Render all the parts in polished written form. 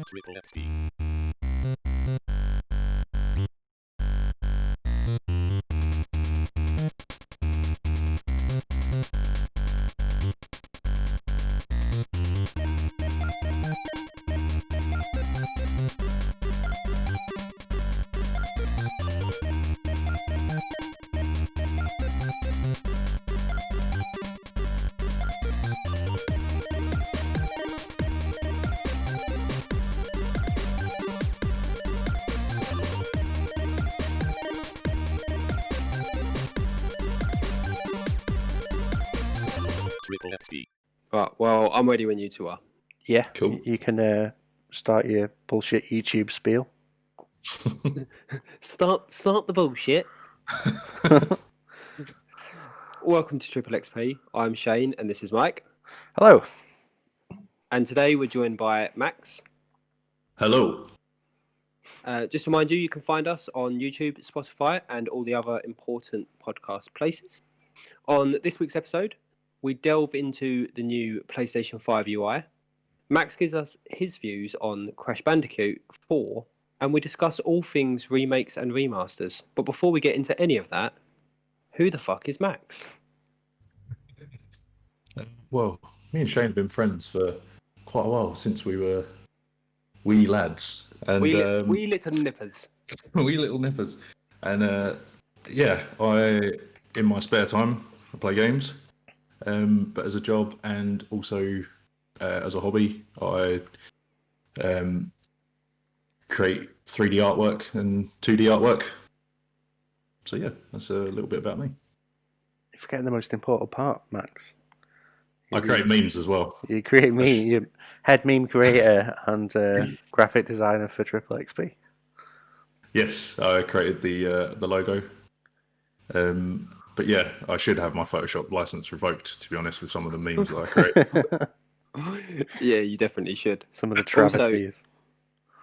TripleXP. TripleXP. Right, well, I'm ready when you two are. Yeah, Cool. you can start your bullshit YouTube spiel. Start the bullshit. Welcome to Triple XP. I'm Shane, and this is Mike. Hello. And today we're joined by Max. Hello. Just to remind you, you can find us on YouTube, Spotify, and all the other important podcast places. On this week's episode, we delve into the new PlayStation 5 UI. Max gives us his views on Crash Bandicoot 4, and we discuss all things remakes and remasters. But before we get into any of that, who the fuck is Max? Well, me and Shane have been friends for quite a while, since we were wee lads. And We little nippers. wee little nippers. And yeah, in my spare time, I play games. But as a job and also as a hobby, I create 3D artwork and 2D artwork. So yeah, that's a little bit about me. You're forgetting the most important part, Max. I create memes as well. You create meme. You're head meme creator and graphic designer for TripleXP. Yes, I created the logo. But yeah, I should have my Photoshop license revoked, to be honest, with some of the memes that I create. Yeah, you definitely should. Some of the travesties.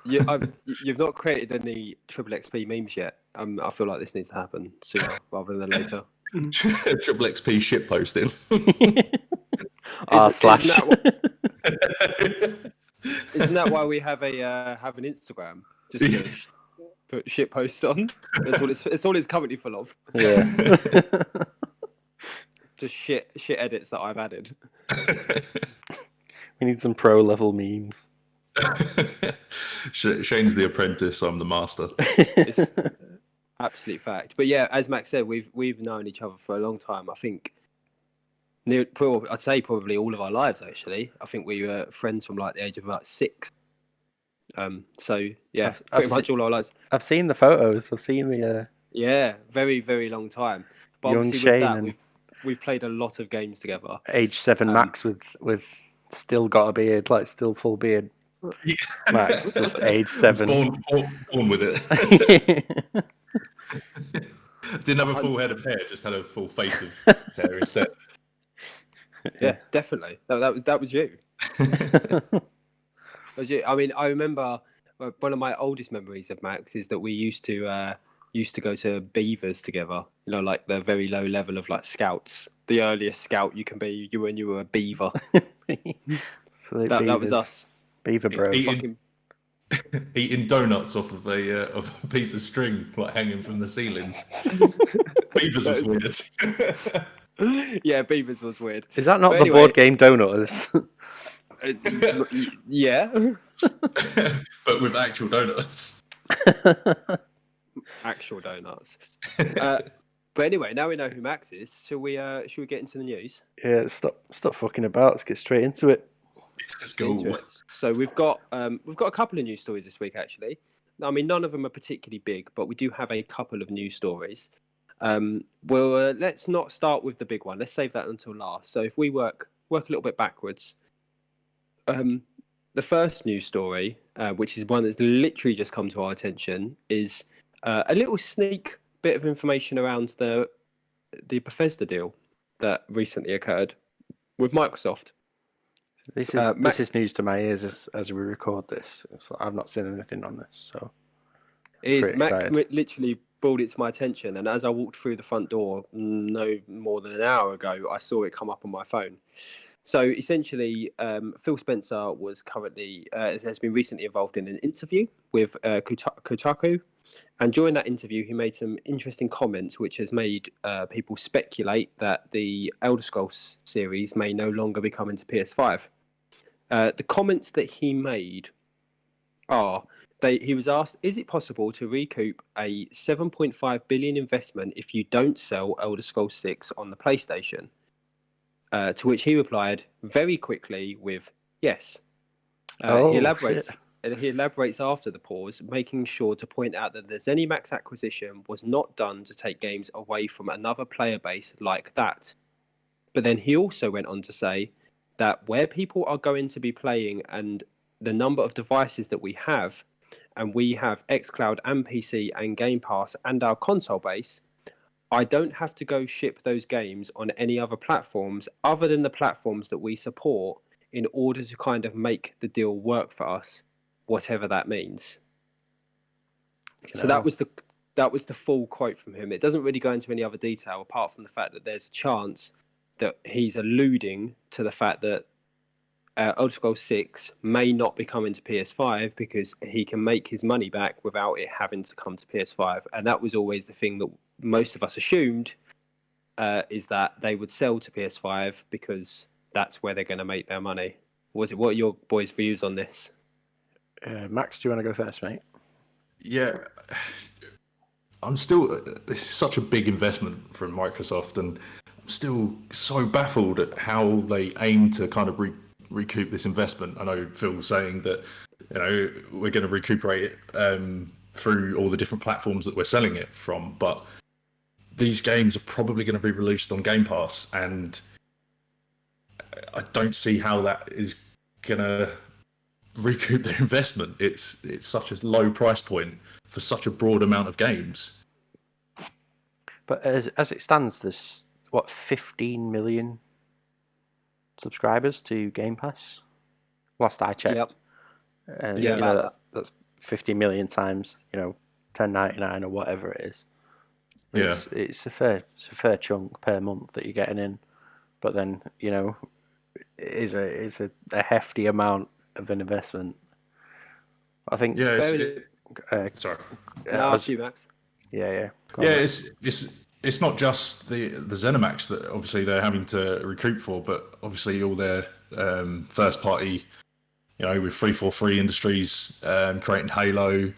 You've not created any Triple XP memes yet. I feel like this needs to happen sooner rather than later. Triple XP shit posting. R/. Isn't that why we have an Instagram? Just to put shit posts on. That's all it's currently full of. Yeah. Just shit edits that I've added. We need some pro level memes. Shane's the apprentice, I'm the master. It's absolute fact. But yeah, as Max said, we've known each other for a long time. I think I'd say probably all of our lives, actually. I think we were friends from like the age of about 6. So yeah, pretty much all our lives. I've seen the photos. I've seen the Yeah, very, very long time. But young obviously Shane with that, and we've played a lot of games together. age 7 Max with still got a beard, like still full beard. Yeah. Max, just age 7. Born with it. Didn't have a full head of hair, just had a full face of hair instead. Yeah, definitely. That was you. I mean, I remember one of my oldest memories of Max is that we used to go to beavers together. You know, like the very low level of like scouts. The earliest scout you can be when you were a beaver. So that was us. Beaver bros. Eating donuts off of a piece of string like hanging from the ceiling. Beavers was weird. Yeah, beavers was weird. Is that not But the anyway, board game Donuts? Yeah. But with actual donuts. Actual donuts. But anyway, now we know who Max is. Shall we get into the news? Yeah, stop fucking about. Let's get straight into it. Let's go. So we've got a couple of news stories this week, actually. I mean, none of them are particularly big, but we do have a couple of news stories. Well, let's not start with the big one. Let's save that until last. So if we work a little bit backwards, the first news story, which is one that's literally just come to our attention, is a little sneak bit of information around the Bethesda deal that recently occurred with Microsoft. This is news to my ears as we record this. I've not seen anything on this, so Max literally brought it to my attention, and as I walked through the front door no more than an hour ago, I saw it come up on my phone. So essentially, Phil Spencer has been recently involved in an interview with Kotaku, and during that interview, he made some interesting comments, which has made people speculate that the Elder Scrolls series may no longer be coming to PS5. The comments that he made are he was asked, is it possible to recoup a 7.5 billion investment if you don't sell Elder Scrolls 6 on the PlayStation? To which he replied very quickly with yes. He elaborates after the pause, making sure to point out that the ZeniMax acquisition was not done to take games away from another player base like that. But then he also went on to say that where people are going to be playing and the number of devices that we have, and we have xCloud and PC and Game Pass and our console base, I don't have to go ship those games on any other platforms other than the platforms that we support in order to kind of make the deal work for us, whatever that means. So that was the full quote from him. It doesn't really go into any other detail apart from the fact that there's a chance that he's alluding to the fact that Elder Scrolls 6 may not be coming to PS5 because he can make his money back without it having to come to PS5. And that was always the thing that most of us assumed, is that they would sell to PS5 because that's where they're going to make their money. What are your boys' views on this? Max, do you want to go first, mate? Yeah, this is such a big investment from Microsoft, and I'm still so baffled at how they aim to kind of recoup this investment. I know Phil was saying that, we're going to recuperate it through all the different platforms that we're selling it from, but these games are probably going to be released on Game Pass, and I don't see how that is going to recoup their investment. It's such a low price point for such a broad amount of games. But as it stands, there's 15 million subscribers to Game Pass. Last I checked. Yep. And that's 50 million times $10.99 or whatever it is. It's a fair chunk per month that you're getting in, but then it is a hefty amount of an investment. I think. Yeah. Sorry. You, Max. Yeah. It's not just the ZeniMax that obviously they're having to recoup for, but obviously all their first party, with 343 Industries creating Halo,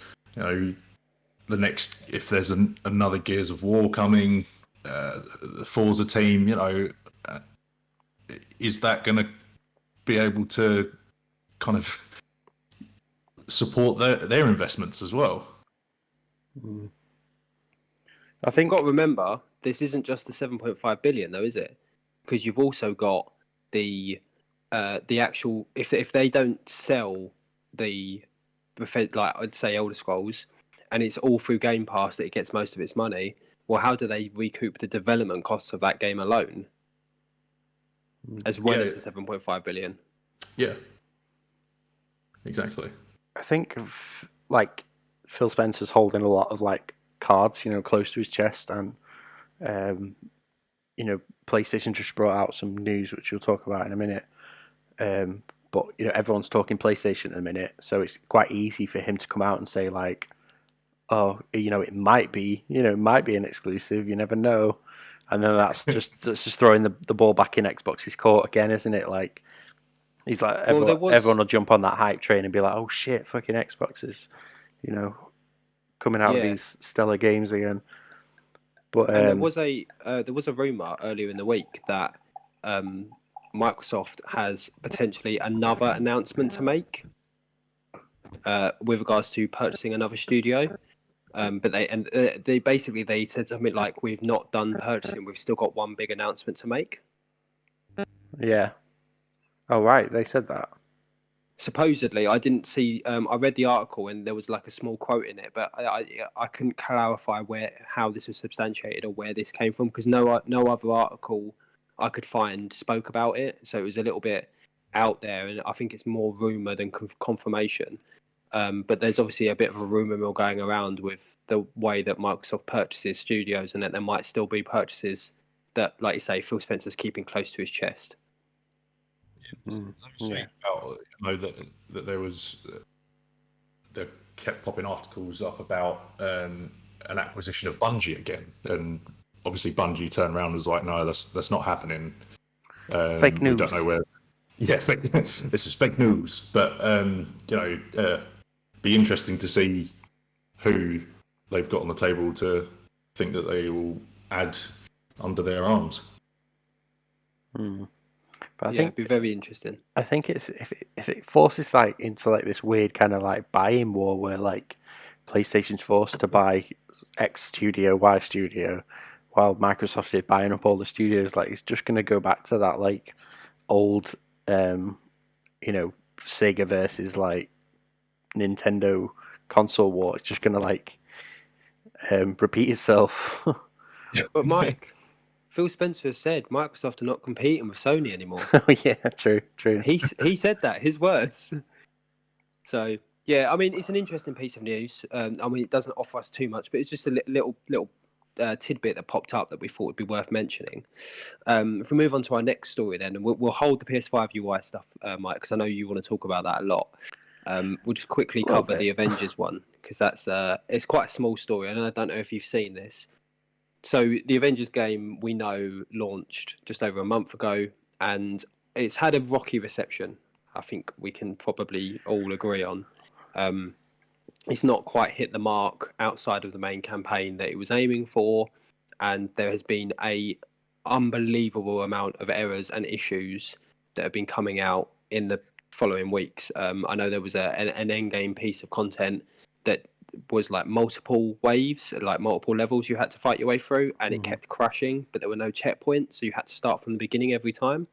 the next, if there's another Gears of War coming, the Forza team, is that going to be able to kind of support their investments as well? I think you've got to remember, this isn't just the 7.5 billion though, is it? Because you've also got the actual, if they don't sell like I'd say Elder Scrolls, and it's all through Game Pass that it gets most of its money, well, how do they recoup the development costs of that game alone, as well as the 7.5 billion? Yeah, exactly. I think Phil Spencer's holding a lot of cards, close to his chest, and PlayStation just brought out some news which we'll talk about in a minute. But everyone's talking PlayStation at the minute, so it's quite easy for him to come out and say it might be an exclusive. You never know, and then that's just throwing the ball back in Xbox's court again, isn't it? He's everyone will jump on that hype train and be like, oh shit, fucking Xbox is, coming out with these stellar games again. But there was a rumor earlier in the week that Microsoft has potentially another announcement to make with regards to purchasing another studio. But they basically said something like, we've not done purchasing, we've still got one big announcement to make. Yeah. Oh right, they said that. Supposedly, I didn't see. I read the article and there was a small quote in it, but I couldn't clarify how this was substantiated or where this came from, because no other article I could find spoke about it. So it was a little bit out there, and I think it's more rumor than confirmation. But there's obviously a bit of a rumor mill going around with the way that Microsoft purchases studios, and that there might still be purchases that, like you say, Phil Spencer's keeping close to his chest. Let me say about that there was there kept popping articles up about an acquisition of Bungie again, and obviously Bungie turned around and was like, no, that's not happening. Fake news. We don't know where. Yeah, this is fake news. But be interesting to see who they've got on the table to think that they will add under their arms. But I Yeah, think it'd be very interesting. I think it's if it forces like into like this weird kind of like buying war where like PlayStation's forced to buy X studio, Y studio, while Microsoft is buying up all the studios, like it's just gonna go back to that like old Sega versus like Nintendo console war. It's just gonna like repeat itself. But Mike, Phil Spencer has said Microsoft are not competing with Sony anymore. Oh yeah, true. He said that, his words. So yeah, I mean it's an interesting piece of news. I mean it doesn't offer us too much, but it's just a little tidbit that popped up that we thought would be worth mentioning. If we move on to our next story, then, and we'll hold the PS5 UI stuff, Mike, because I know you want to talk about that a lot. We'll just quickly cover the Avengers one because that's it's quite a small story, and I don't know if you've seen this. So the Avengers game we know launched just over a month ago, and it's had a rocky reception. I think we can probably all agree on. It's not quite hit the mark outside of the main campaign that it was aiming for, and there has been a unbelievable amount of errors and issues that have been coming out in the following weeks. I know there was an end game piece of content that was like multiple waves, like multiple levels you had to fight your way through, and it kept crashing, but there were no checkpoints, so you had to start from the beginning every time.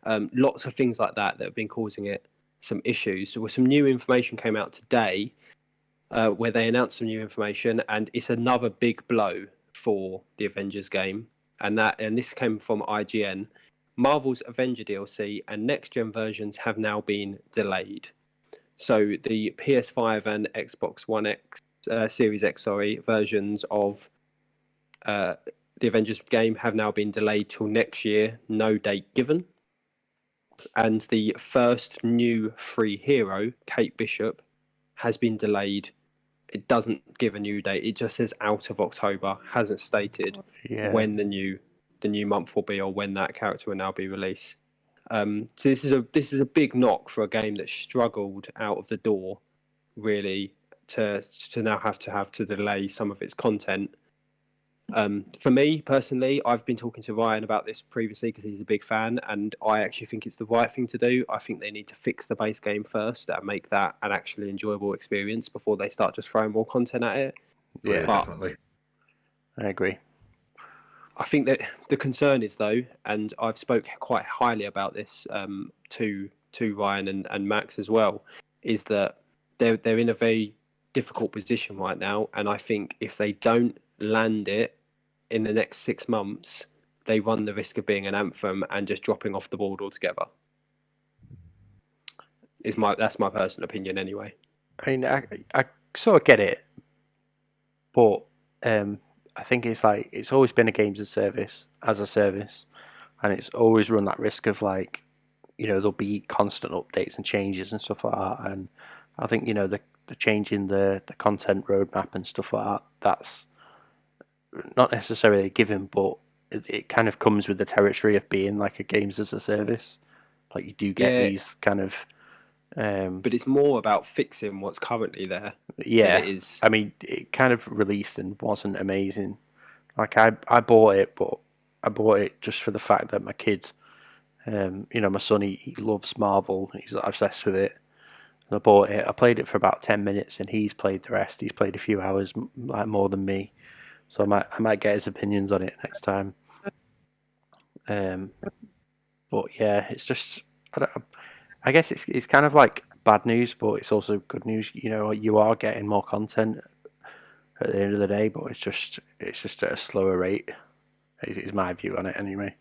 Lots of things like that have been causing it some issues. So some new information came out today where they announced some new information, and it's another big blow for the Avengers game. And this came from IGN. Marvel's Avenger DLC and next-gen versions have now been delayed. So the PS5 and Xbox One X, Series X, versions of the Avengers game have now been delayed till next year, no date given. And the first new free hero, Kate Bishop, has been delayed. It doesn't give a new date. It just says out of October. Hasn't stated when the new month will be or when that character will now be released. So this is a big knock for a game that struggled out of the door, really, to now have to delay some of its content. For me personally, I've been talking to Ryan about this previously because he's a big fan, and I actually think it's the right thing to do. I think they need to fix the base game first and make that an actually enjoyable experience before they start just throwing more content at it. Yeah, definitely. I agree. I think that the concern is though, and I've spoke quite highly about this to Ryan and Max as well, is that they're in a very difficult position right now, and I think if they don't land it in the next 6 months, they run the risk of being an Anthem and just dropping off the board altogether. That's my personal opinion anyway. I mean, I sort of get it, but I think it's like it's always been a games as a service, and it's always run that risk of like, there'll be constant updates and changes and stuff like that. And I think the changing the content roadmap and stuff like that, that's not necessarily a given, but it kind of comes with the territory of being like a games as a service. Like you do get these kind of. But it's more about fixing what's currently there. Yeah, than it is. I mean, it kind of released and wasn't amazing. Like I bought it, but I bought it just for the fact that my kid, my son, he loves Marvel. He's obsessed with it. And I bought it. I played it for about 10 minutes, and he's played the rest. He's played a few hours, like more than me. So I might get his opinions on it next time. But yeah, it's just I guess it's kind of like bad news, but it's also good news. You are getting more content at the end of the day, but it's just at a slower rate. Is my view on it anyway.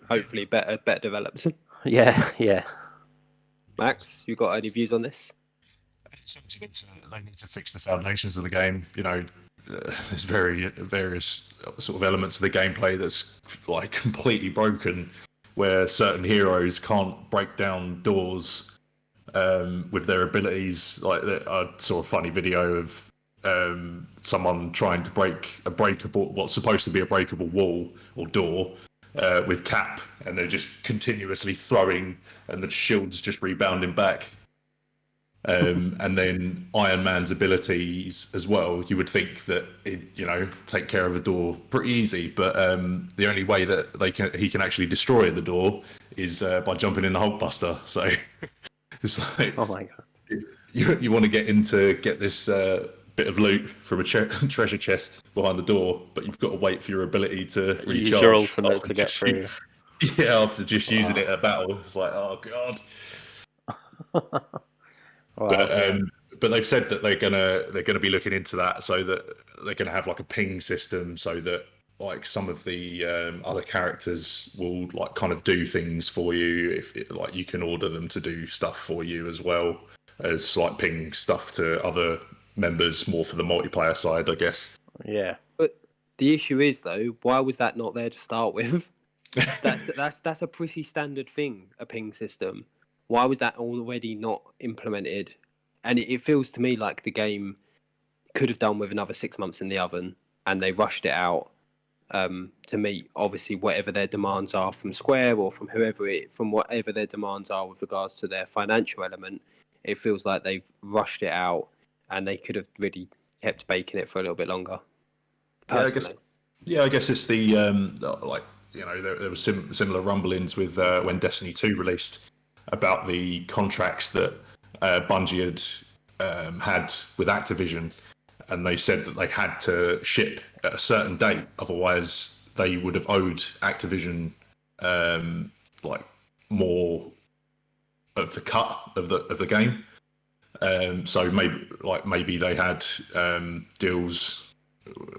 Hopefully, better develops. Yeah. Max, you got any views on this? They need to fix the foundations of the game. There's various sort of elements of the gameplay that's like completely broken. where certain heroes can't break down doors with their abilities. Like I saw a funny video of someone trying to break what's supposed to be a breakable wall or door with Cap, and they're just continuously throwing, and the shield's just rebounding back. And then Iron Man's abilities as well. You would think that take care of a door pretty easy, but the only way that he can actually destroy the door is by jumping in the Hulkbuster. So it's like, Oh my god! you want to get this bit of loot from a treasure chest behind the door, but you've got to wait for your ability to recharge. Use your ultimate to get through. Yeah, after just using it at battle, it's like, oh god. Wow. But they've said that they're gonna be looking into that, so that they're gonna have like a ping system, so that like some of the other characters will like kind of do things for you. If like you can order them to do stuff for you as well as like ping stuff to other members, more for the multiplayer side, I guess. Yeah. But the issue is though, why was that not there to start with? That's a pretty standard thing, a ping system. Why was that already not implemented? And it feels to me like the game could have done with another 6 months in the oven, and they rushed it out to meet obviously whatever their demands are from Square or from whatever their demands are with regards to their financial element. It feels like they've rushed it out, and they could have really kept baking it for a little bit longer. Personally. I guess it's the like there was similar rumblings with when Destiny 2 released about the contracts that Bungie had with Activision, and they said that they had to ship at a certain date, otherwise they would have owed Activision like more of the cut of the game. So maybe they had deals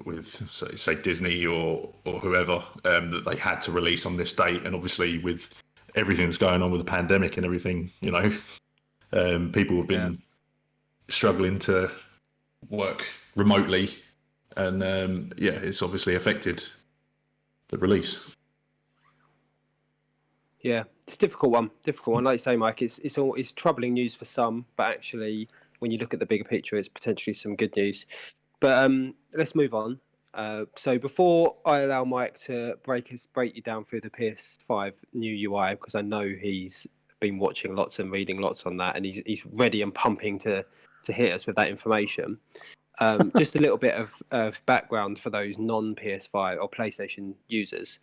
with say Disney or whoever that they had to release on this date, and obviously with everything that's going on with the pandemic and everything, people have been struggling to work remotely, and it's obviously affected the release. Yeah, it's a difficult one. Like you say, Mike, it's troubling news for some, but actually, when you look at the bigger picture, it's potentially some good news. But let's move on. So before I allow Mike to break you down through the PS5 new UI, because I know he's been watching lots and reading lots on that, and he's ready and pumping to hit us with that information. Just a little bit of background for those non-PS5 or PlayStation users.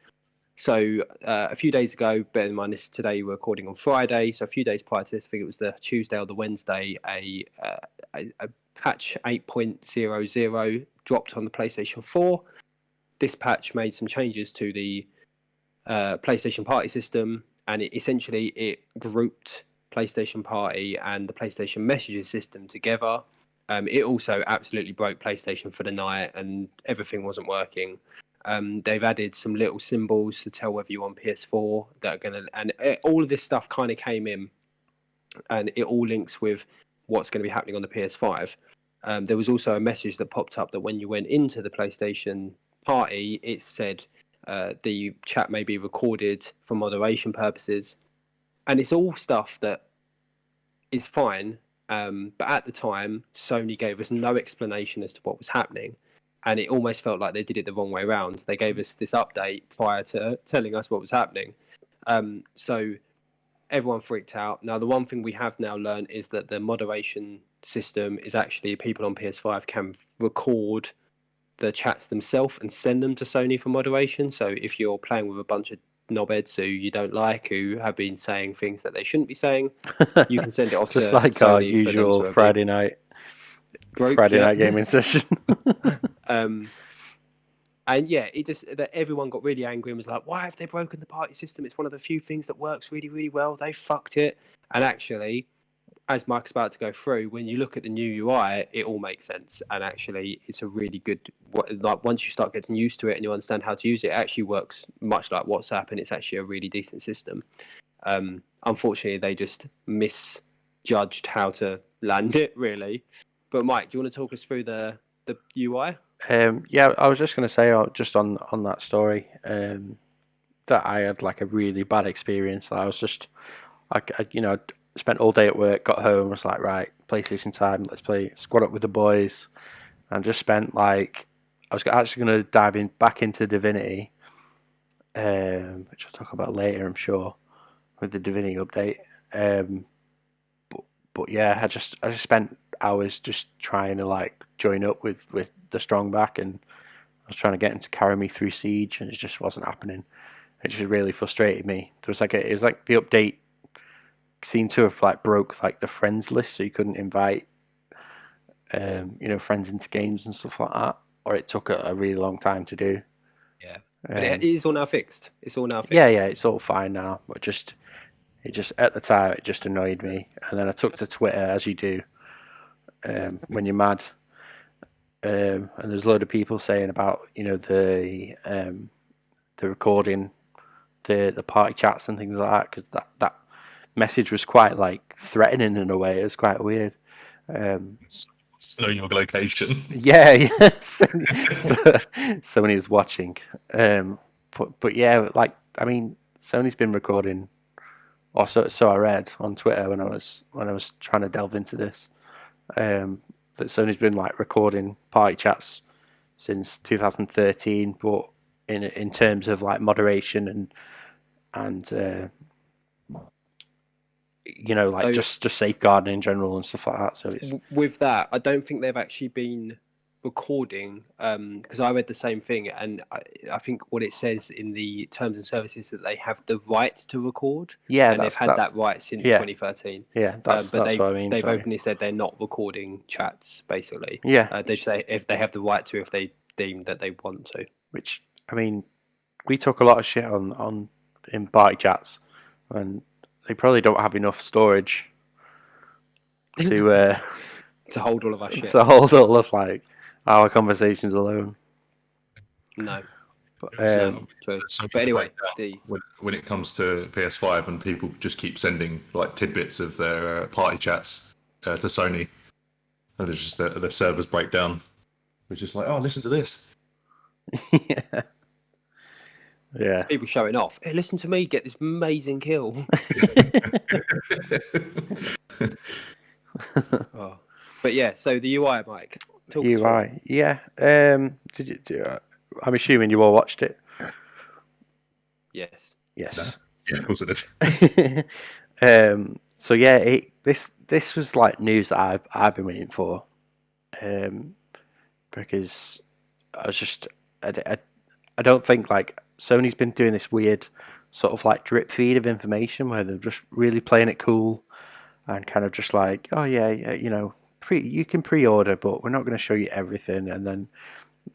So a few days ago, bear in mind this today we're recording on Friday, so a few days prior to this, I think it was the Tuesday or the Wednesday, a patch 8.00 dropped on the PlayStation 4. This patch made some changes to the PlayStation Party system, and it grouped PlayStation Party and the PlayStation Messages system together. It also absolutely broke PlayStation for the night, and everything wasn't working. They've added some little symbols to tell whether you're on PS4 that are gonna, and all of this stuff kind of came in, and it all links with what's going to be happening on the PS5. There was also a message that popped up that when you went into the PlayStation Party, it said the chat may be recorded for moderation purposes, and it's all stuff that is fine. But at the time, Sony gave us no explanation as to what was happening, and it almost felt like they did it the wrong way around. They gave us this update prior to telling us what was happening. So everyone freaked out. Now, the one thing we have now learned is that the moderation system is actually people on PS5 can record the chats themselves and send them to Sony for moderation. So if you're playing with a bunch of knobheads who you don't like, who have been saying things that they shouldn't be saying, you can send it off just to like Sony our usual Friday night gaming session. And yeah, it just that everyone got really angry and was like, why have they broken the party system? It's one of the few things that works really, really well. They fucked it. And actually, as Mike's about to go through, when you look at the new UI, it all makes sense. And actually, it's a really good, like once you start getting used to it and you understand how to use it, it actually works much like WhatsApp, and it's actually a really decent system. Unfortunately, they just misjudged how to land it, really. But Mike, do you want to talk us through the UI? Yeah, I was just going to say, just on that story, that I had like a really bad experience. I was just, I spent all day at work, got home, was like, right, PlayStation time, let's play Squad Up with the boys, and just spent like, I was actually going to dive back into Divinity, which I'll talk about later, I'm sure, with the Divinity update. But yeah, I just spent hours just trying to like join up with the strong back, and I was trying to get him to carry me through Siege, and it just wasn't happening. It just really frustrated me. There was it was like the update seemed to have like broke like the friends list, so you couldn't invite friends into games and stuff like that, or it took a really long time to do. Yeah, but it is all now fixed. It's all now fixed. Yeah, it's all fine now, but it just at the time it just annoyed me, and then I took to Twitter, as you do when you're mad, and there's a load of people saying about the recording the party chats and things like that, because that message was quite like threatening in a way. It was quite weird. Know your location. Yeah. Sony's watching. But yeah, like I mean, Sony's been recording. Or so I read on Twitter when I was trying to delve into this. That Sony's been like recording party chats since 2013, but in terms of like moderation and just safeguarding in general and stuff like that. So it's with that, I don't think they've actually been recording, because I read the same thing, and I think what it says in the terms and services that they have the right to record. Yeah, and they've had that right since 2013. Yeah, that's but what I mean. They've openly said they're not recording chats, basically. Yeah, they say if they have the right to, if they deem that they want to. Which I mean, we talk a lot of shit on in party chats, and they probably don't have enough storage to to hold all of our shit. To hold all of like our conversations alone. No. But anyway, when it comes to PS5 and people just keep sending like tidbits of their party chats to Sony, and there's just the servers break down. We're just like, oh, listen to this. Yeah. People showing off. Hey, listen to me get this amazing kill. Oh. But yeah, so the UI, Mike. UI, yeah. Did you? I'm assuming you all watched it. Yes. Yes. No. Yeah, of course it is. So yeah, this was like news that I've been waiting for, because I was just I don't think like Sony's been doing this weird sort of like drip feed of information where they're just really playing it cool and kind of just like, oh yeah, you can pre-order, but we're not going to show you everything. And then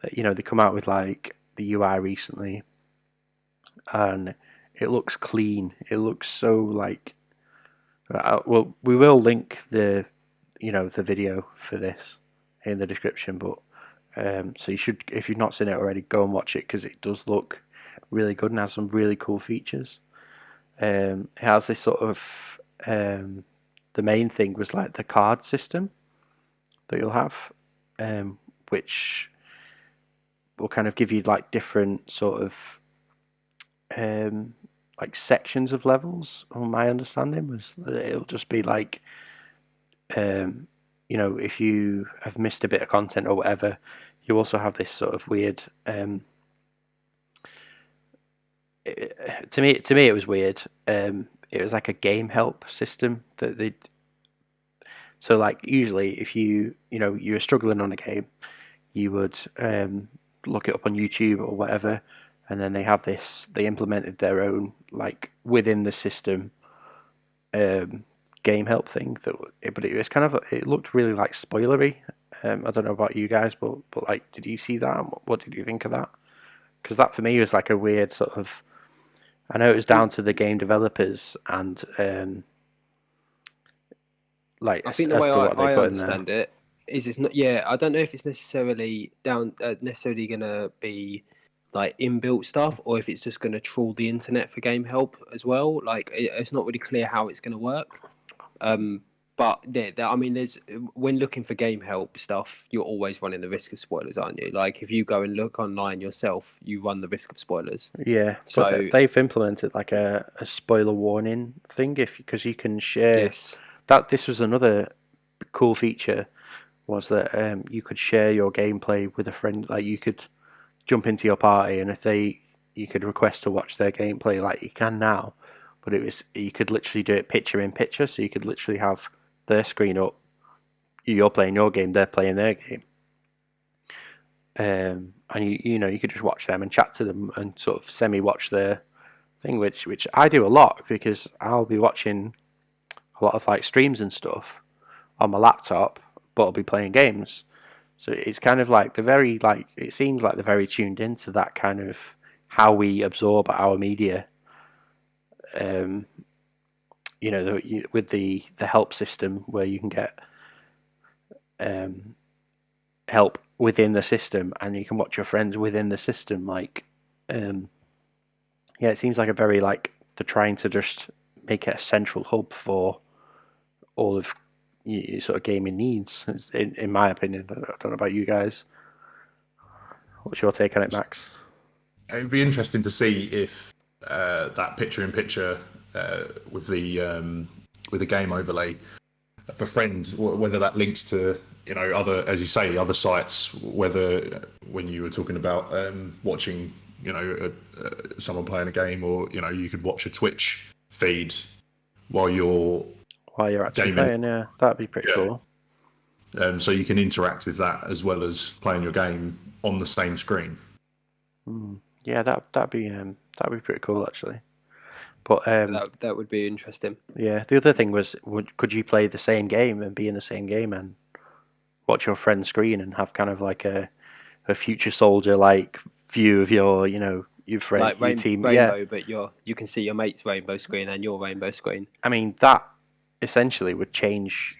they come out with like the UI recently, and it looks clean. It looks so like. Well, we will link the video for this in the description, but so you should, if you've not seen it already, go and watch it because it does look really good and has some really cool features. It has this sort of the main thing was like the card system that you'll have, which will kind of give you like different sort of like sections of levels. My understanding was that it'll just be like, if you have missed a bit of content or whatever, you also have this sort of weird. To me, it was weird. It was like a game help system that they. So, like, usually, if you were struggling on a game, you would look it up on YouTube or whatever, and then they have this. They implemented their own, like, within the system, game help thing. But it was kind of. It looked really like spoilery. I don't know about you guys, but like, did you see that? What did you think of that? Because that for me was like a weird sort of. I know it was down to the game developers and like I think the way I understand it is it's not. Yeah, I don't know if it's necessarily necessarily gonna be like inbuilt stuff, or if it's just gonna trawl the internet for game help as well. Like it's not really clear how it's gonna work. But I mean, there's when looking for game help stuff, you're always running the risk of spoilers, aren't you? Like if you go and look online yourself, you run the risk of spoilers. Yeah, So but they've implemented like a spoiler warning thing because you can share yes, that. This was another cool feature, was that you could share your gameplay with a friend. Like you could jump into your party, and you could request to watch their gameplay like you can now, but you could literally do it picture in picture, so you could literally have their screen up, you're playing your game, they're playing their game, and you could just watch them and chat to them and sort of semi watch their thing, which I do a lot because I'll be watching a lot of like streams and stuff on my laptop, but I'll be playing games. So it's kind of like it seems like they're very tuned into that kind of how we absorb our media. With the help system where you can get help within the system and you can watch your friends within the system. It seems like a very like they're trying to just make it a central hub for all of your sort of gaming needs. In my opinion, I don't know about you guys. What's your take on it, Max? It'd be interesting to see if that picture-in-picture with the game overlay for friend, whether that links to other, as you say, other sites. Whether when you were talking about watching, someone playing a game, or you could watch a Twitch feed while you're actually gaming. playing, yeah, that'd be pretty cool. So you can interact with that as well as playing your game on the same screen. Yeah, that'd be pretty cool actually. But that would be interesting. Yeah, the other thing was, could you play the same game and be in the same game and watch your friend's screen and have kind of like a future soldier like view of your your friend, like your team, rainbow, but you can see your mate's rainbow screen and your rainbow screen. I mean, that essentially would change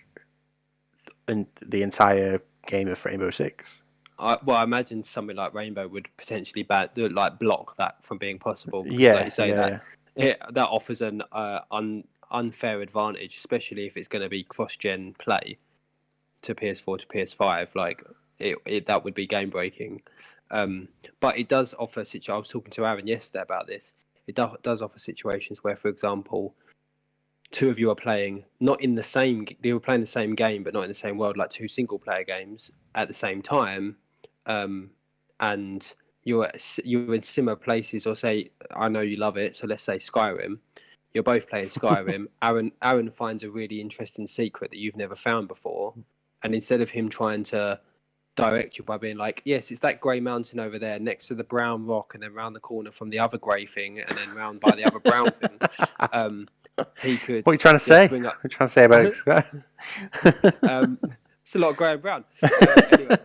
the entire game of Rainbow Six. I imagine something like Rainbow would potentially block that from being possible. Because, like you say, that offers an unfair advantage, especially if it's going to be cross-gen play to PS4 to PS5. Like that would be game breaking. But it does offer I was talking to Aaron yesterday about this. It does offer situations where, for example, two of you are playing they were playing the same game but not in the same world, like two single player games at the same time, and you're in similar places. Or say, I know you love it, so let's say Skyrim. You're both playing Skyrim. Aaron finds a really interesting secret that you've never found before, and instead of him trying to direct you by being like, yes, it's that grey mountain over there next to the brown rock, and then round the corner from the other grey thing, and then round by the other brown thing, he could. What are you trying to say? What are you trying to say about it? It's a lot of grey and brown. Anyway,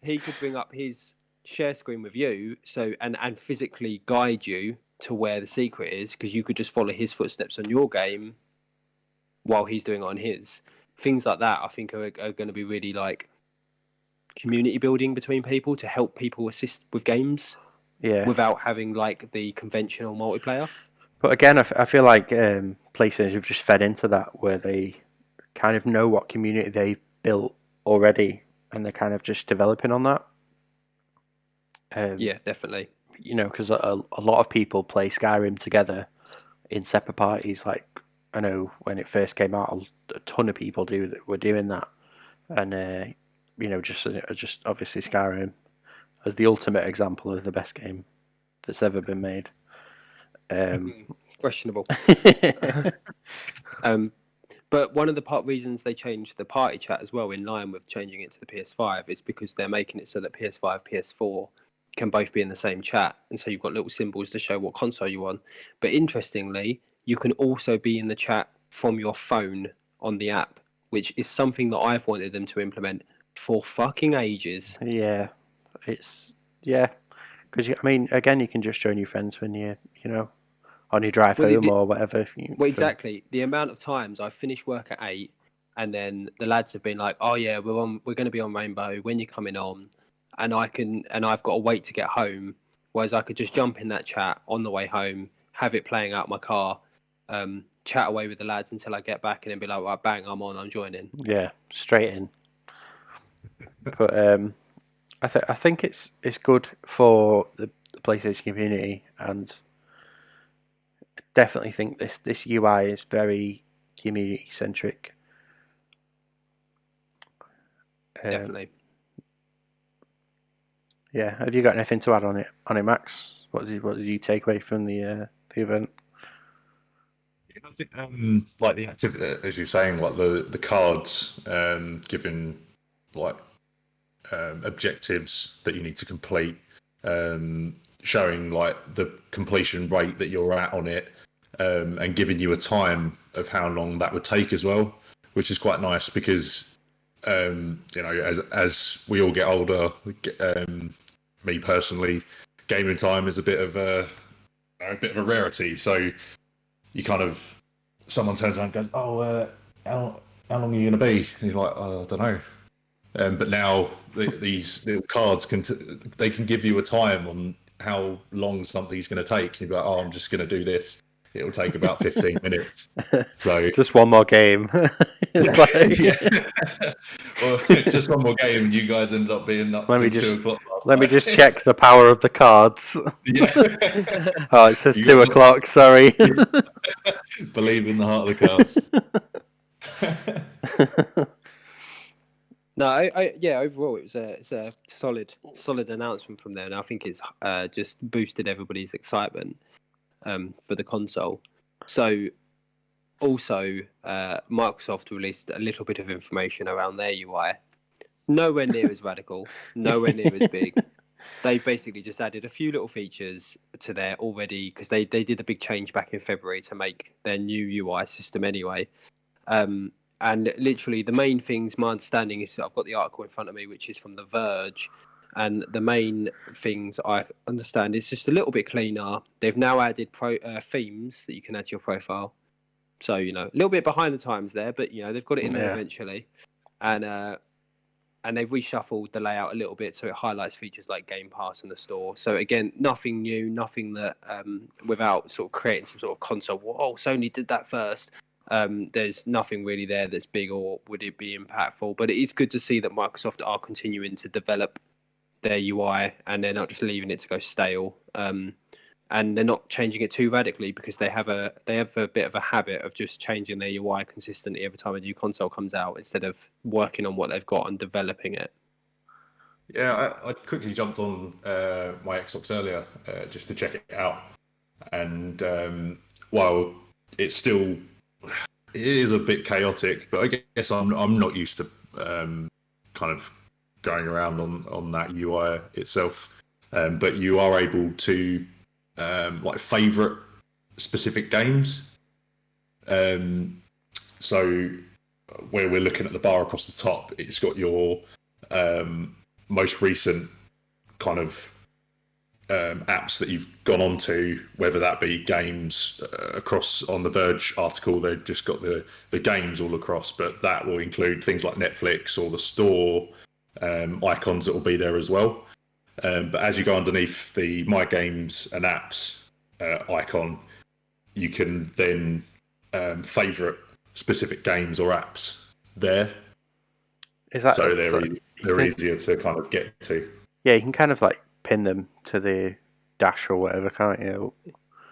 he could bring up his share screen with you, and physically guide you to where the secret is, because you could just follow his footsteps on your game while he's doing it on his. Things like that, I think, are going to be really like community building between people to help people assist with games, without having like the conventional multiplayer. But again, I feel like PlayStation have just fed into that, where they kind of know what community they've built already, and they're kind of just developing on that. Yeah, definitely. Because a lot of people play Skyrim together in separate parties. Like, I know when it first came out, a ton of people were doing that, and just obviously Skyrim as the ultimate example of the best game that's ever been made. Questionable. But one of the reasons they changed the party chat as well, in line with changing it to the PS5, is because they're making it so that PS5, PS4 can both be in the same chat, and so you've got little symbols to show what console you're on. But interestingly, you can also be in the chat from your phone on the app, which is something that I've wanted them to implement for fucking ages. Yeah, because I mean, again, you can just join your friends when you on your drive home or whatever. Exactly. The amount of times I finish work at 8, and then the lads have been like, "Oh yeah, we're going to be on Rainbow when you're coming on," and I've got to wait to get home. Whereas I could just jump in that chat on the way home, have it playing out my car, chat away with the lads until I get back, and then be like, right, bang, I'm joining. Yeah, straight in. But I think it's good for the PlayStation community, and definitely think this UI is very community centric. Definitely. Yeah. Have you got anything to add on it, Max? What did you take away from the event? I think, like the activity, as you're saying, like the cards, giving like objectives that you need to complete, showing like the completion rate that you're at on it, and giving you a time of how long that would take as well, which is quite nice because as we all get older, me personally, gaming time is a bit of a rarity. So you kind of, someone turns around and goes, "Oh, how long are you going to be?" And you're like, "Oh, I don't know." But now these little cards they can give you a time on how long something's going to take. You're like, "Oh, I'm just going to do this. It'll take about 15 minutes." So just one more game. Well, just one more game, and you guys ended up being up till 2 o'clock last Let me night. just check the power of the cards. Yeah. Oh, it says 2 o'clock. Sorry. Believe in the heart of the cards. No, overall it's a solid announcement from there, and I think it's just boosted everybody's excitement for the console. So also Microsoft released a little bit of information around their UI. Nowhere near as radical, nowhere near as big. They basically just added a few little features to their already, because they did a big change back in February to make their new UI system anyway. And literally the main things, my understanding is, I've got the article in front of me, which is from The Verge, and the main things I understand is just a little bit cleaner. They've now added themes that you can add to your profile. So, a little bit behind the times there, but, they've got it in there eventually. And they've reshuffled the layout a little bit so it highlights features like Game Pass and the store. So again, nothing new, nothing that without sort of creating some sort of console, whoa, Sony did that first. There's nothing really there that's big or would it be impactful, but it is good to see that Microsoft are continuing to develop their UI and they're not just leaving it to go stale, and they're not changing it too radically, because they have a bit of a habit of just changing their UI consistently every time a new console comes out, instead of working on what they've got and developing it. Yeah, I quickly jumped on my Xbox earlier just to check it out, and while it is a bit chaotic, but I guess I'm not used to kind of going around on that UI itself. But you are able to like favorite specific games. So where we're looking at the bar across the top, it's got your most recent kind of apps that you've gone on to, whether that be games across. On the Verge article, they've just got the games all across, but that will include things like Netflix or the store icons that will be there as well. But as you go underneath the My Games and Apps icon, you can then favorite specific games or apps there. Is that so they're easier to kind of get to? Yeah, you can kind of like pin them to the dash or whatever, can't you?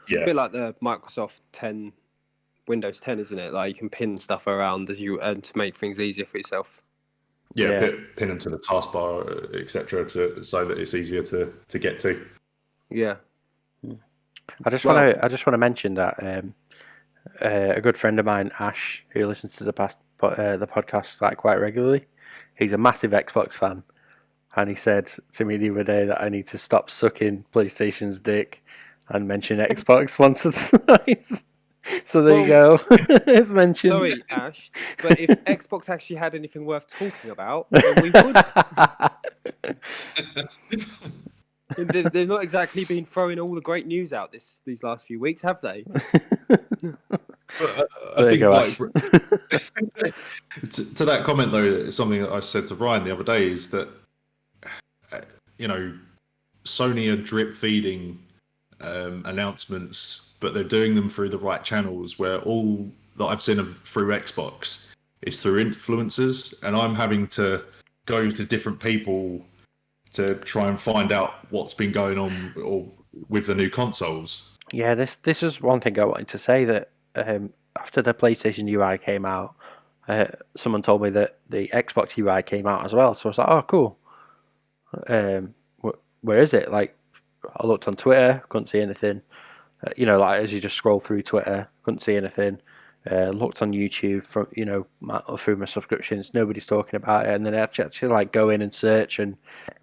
Yeah, a bit like the Microsoft 10, Windows 10, isn't it? Like you can pin stuff around as you to make things easier for yourself. Yeah. Pin them to the taskbar, etc., so that it's easier to get to. Yeah. I just want to mention that a good friend of mine, Ash, who listens to the podcast like quite regularly, he's a massive Xbox fan, and he said to me the other day that I need to stop sucking PlayStation's dick and mention Xbox once or twice. So there you go. It's mentioned. Sorry, Ash, but if Xbox actually had anything worth talking about, then we would. They've not exactly been throwing all the great news out these last few weeks, have they? I think, like, to that comment though, something that I said to Ryan the other day is that Sony are drip feeding announcements but they're doing them through the right channels. Where all that I've seen through Xbox is through influencers, and I'm having to go to different people to try and find out what's been going on or with the new consoles. Yeah, this is one thing I wanted to say, that after the PlayStation UI came out, someone told me that the Xbox UI came out as well. So I was like, oh, cool. Where is it? Like, I looked on Twitter, couldn't see anything. Like as you just scroll through Twitter, couldn't see anything. Looked on YouTube through my subscriptions, nobody's talking about it. And then I actually like go in and search and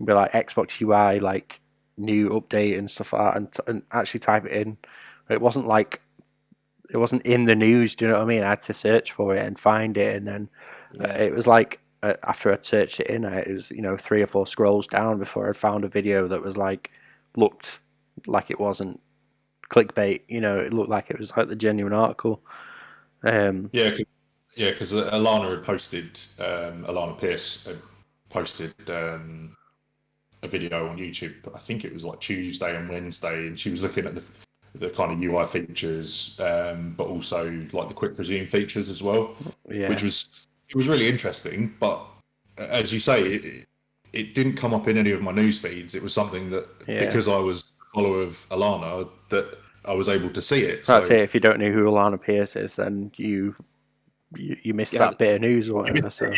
be like Xbox UI, like new update and stuff like that, and actually type it in. It wasn't in the news. Do you know what I mean? I had to search for it and find it, and then it was like after I'd searched it in, it was 3 or 4 scrolls down before I found a video that was looked like it wasn't clickbait. It looked like it was like the genuine article. Because Alana had posted, Alana Pierce had posted a video on YouTube. I think it was like Tuesday and Wednesday, and she was looking at the kind of UI features, but also like the quick resume features as well, which was really interesting. But as you say, it didn't come up in any of my news feeds. It was something that because I was a follower of Alana, that I was able to see it. That's it. If you don't know who Alana Pierce is, then you missed that bit of news or whatever. So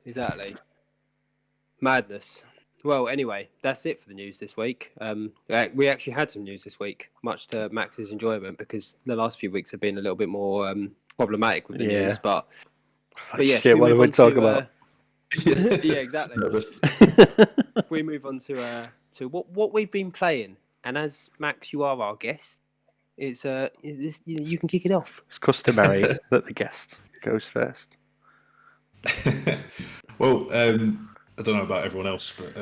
exactly. Madness. Well, anyway, that's it for the news this week. We actually had some news this week, much to Max's enjoyment, because the last few weeks have been a little bit more problematic with the news. But yeah, shit, what do we talk about? Yeah, exactly. If we move on to what we've been playing, and as Max, you are our guest, it's you can kick it off. It's customary that the guest goes first. Well, I don't know about everyone else, but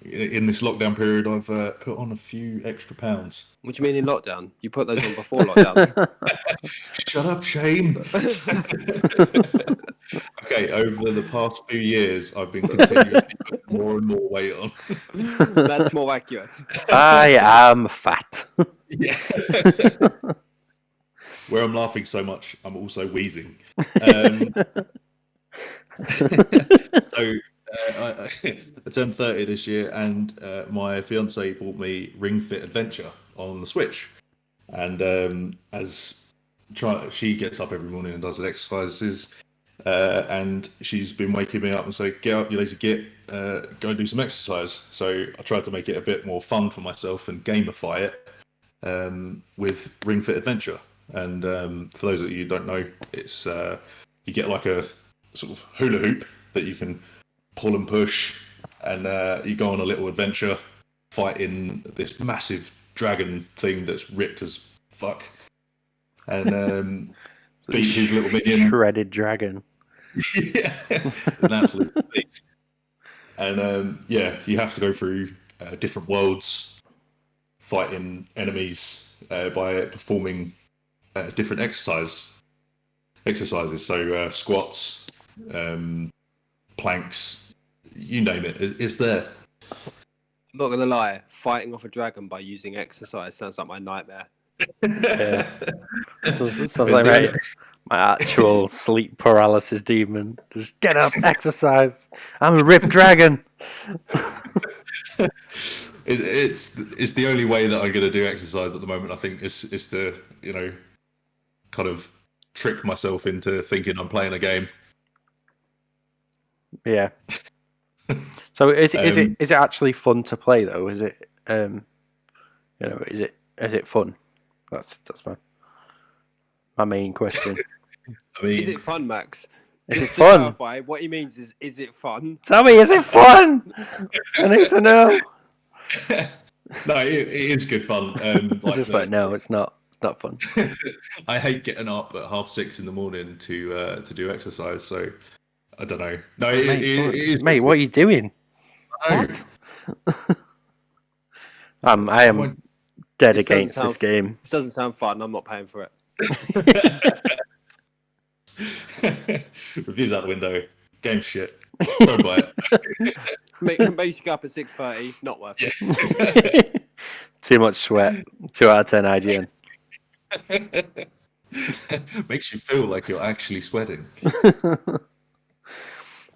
in this lockdown period, I've put on a few extra pounds. What do you mean in lockdown? You put those on before lockdown. Shut up, Shane. Okay, over the past few years, I've been continuously putting more and more weight on. That's more accurate. I am fat. Yeah. Where I'm laughing so much, I'm also wheezing. So I turned 30 this year, and my fiance bought me Ring Fit Adventure on the Switch. And she gets up every morning and does the exercises, and she's been waking me up and saying, "Get up, you lazy git, go and do some exercise." So I tried to make it a bit more fun for myself and gamify it with Ring Fit Adventure. And for those of you who don't know, it's you get like a sort of hula hoop that you can pull and push, and you go on a little adventure fighting this massive dragon thing that's ripped as fuck, and beat his little minion. Shredded dragon. Yeah, an absolute beast. And you have to go through different worlds, fighting enemies by performing different exercises. So squats, planks, you name it, it's there. I'm not gonna lie, fighting off a dragon by using exercise sounds like my nightmare. Yeah. Sounds like my actual sleep paralysis demon. Just get up, exercise. I'm a ripped dragon. It's the only way that I'm going to do exercise at the moment. I think is to kind of trick myself into thinking I'm playing a game. Yeah. So is it actually fun to play though? Is it is it fun? That's my main question. I mean, is it fun, Max? Is it fun? To clarify, what he means is it fun? Tell me, is it fun? I need to know. No, it is good fun. No, it's not. It's not fun. I hate getting up at 6:30 in the morning to do exercise. So I don't know. No, it is. Mate, what are you doing? What? I am dead against this game. This doesn't sound fun. I'm not paying for it. Reviews out the window. Game shit. Don't buy it. Makes you go up at 6:30. Not worth it. Yeah. Too much sweat. 2 out of 10 IGN. Makes you feel like you're actually sweating.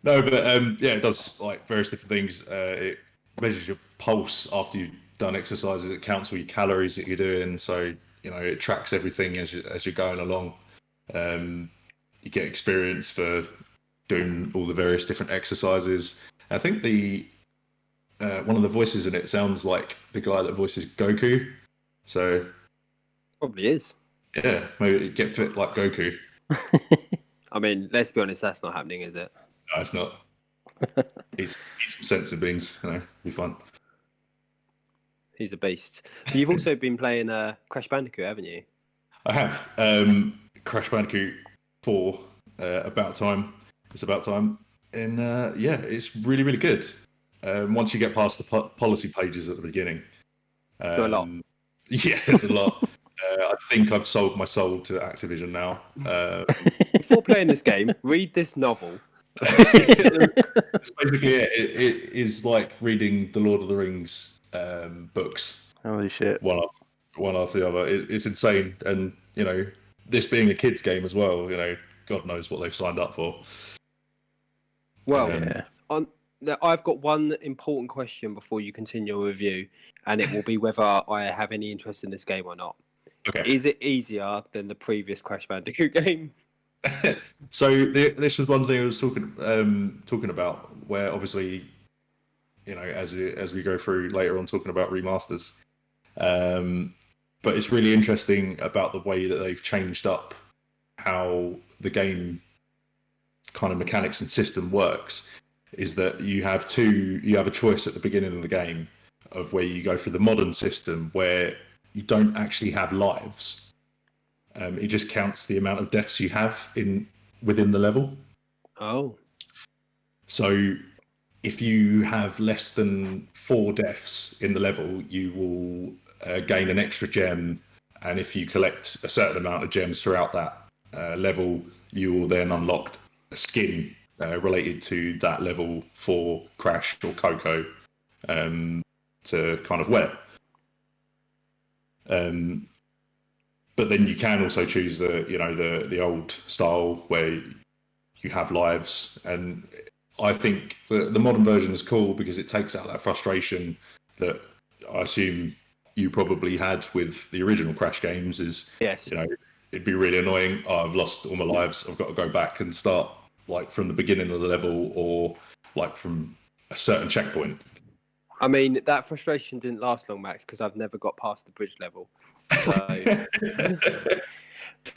No, but yeah, it does like various different things. It measures your pulse after you've done exercises. It counts all your calories that you're doing. So it tracks everything as you're going along. You get experience for doing all the various different exercises. I think the one of the voices in it sounds like the guy that voices Goku. So Probably is. yeah, maybe get fit like Goku. I mean, let's be honest, that's not happening, is it? No, it's not. Eat some sensitive beans, be fun. He's a beast. You've also been playing Crash Bandicoot, haven't you? I have Crash Bandicoot 4. About time. It's about time, and yeah, it's really really good. Once you get past the policy pages at the beginning, Do a lot. Yeah, it's a lot. I think I've sold my soul to Activision now. Before playing this game, read this novel. It's basically it. It is like reading the Lord of the Rings books. Holy shit. One after the other. It's insane, and this being a kids game as well, God knows what they've signed up for. Well, Yeah. I've got one important question before you continue your review, and it will be whether I have any interest in this game or not. Okay. Is it easier than the previous Crash Bandicoot game? So this was one thing I was talking about, where obviously, as we go through later on talking about remasters, but it's really interesting about the way that they've changed up how the game kind of mechanics and system works. Is that you have a choice at the beginning of the game of where you go through the modern system where you don't actually have lives. It just counts the amount of deaths you have within the level. Oh. So if you have less than 4 deaths in the level, you will gain an extra gem, and if you collect a certain amount of gems throughout that level, you will then unlock a skin related to that level for Crash or Coco to kind of wear. But then you can also choose the old style where you have lives, and I think the modern version is cool because it takes out that frustration that I assume you probably had with the original Crash games. Is Yes. It'd be really annoying. Oh, I've lost all my lives. I've got to go back and start like from the beginning of the level or like from a certain checkpoint. I mean, that frustration didn't last long, Max, because I've never got past the bridge level. So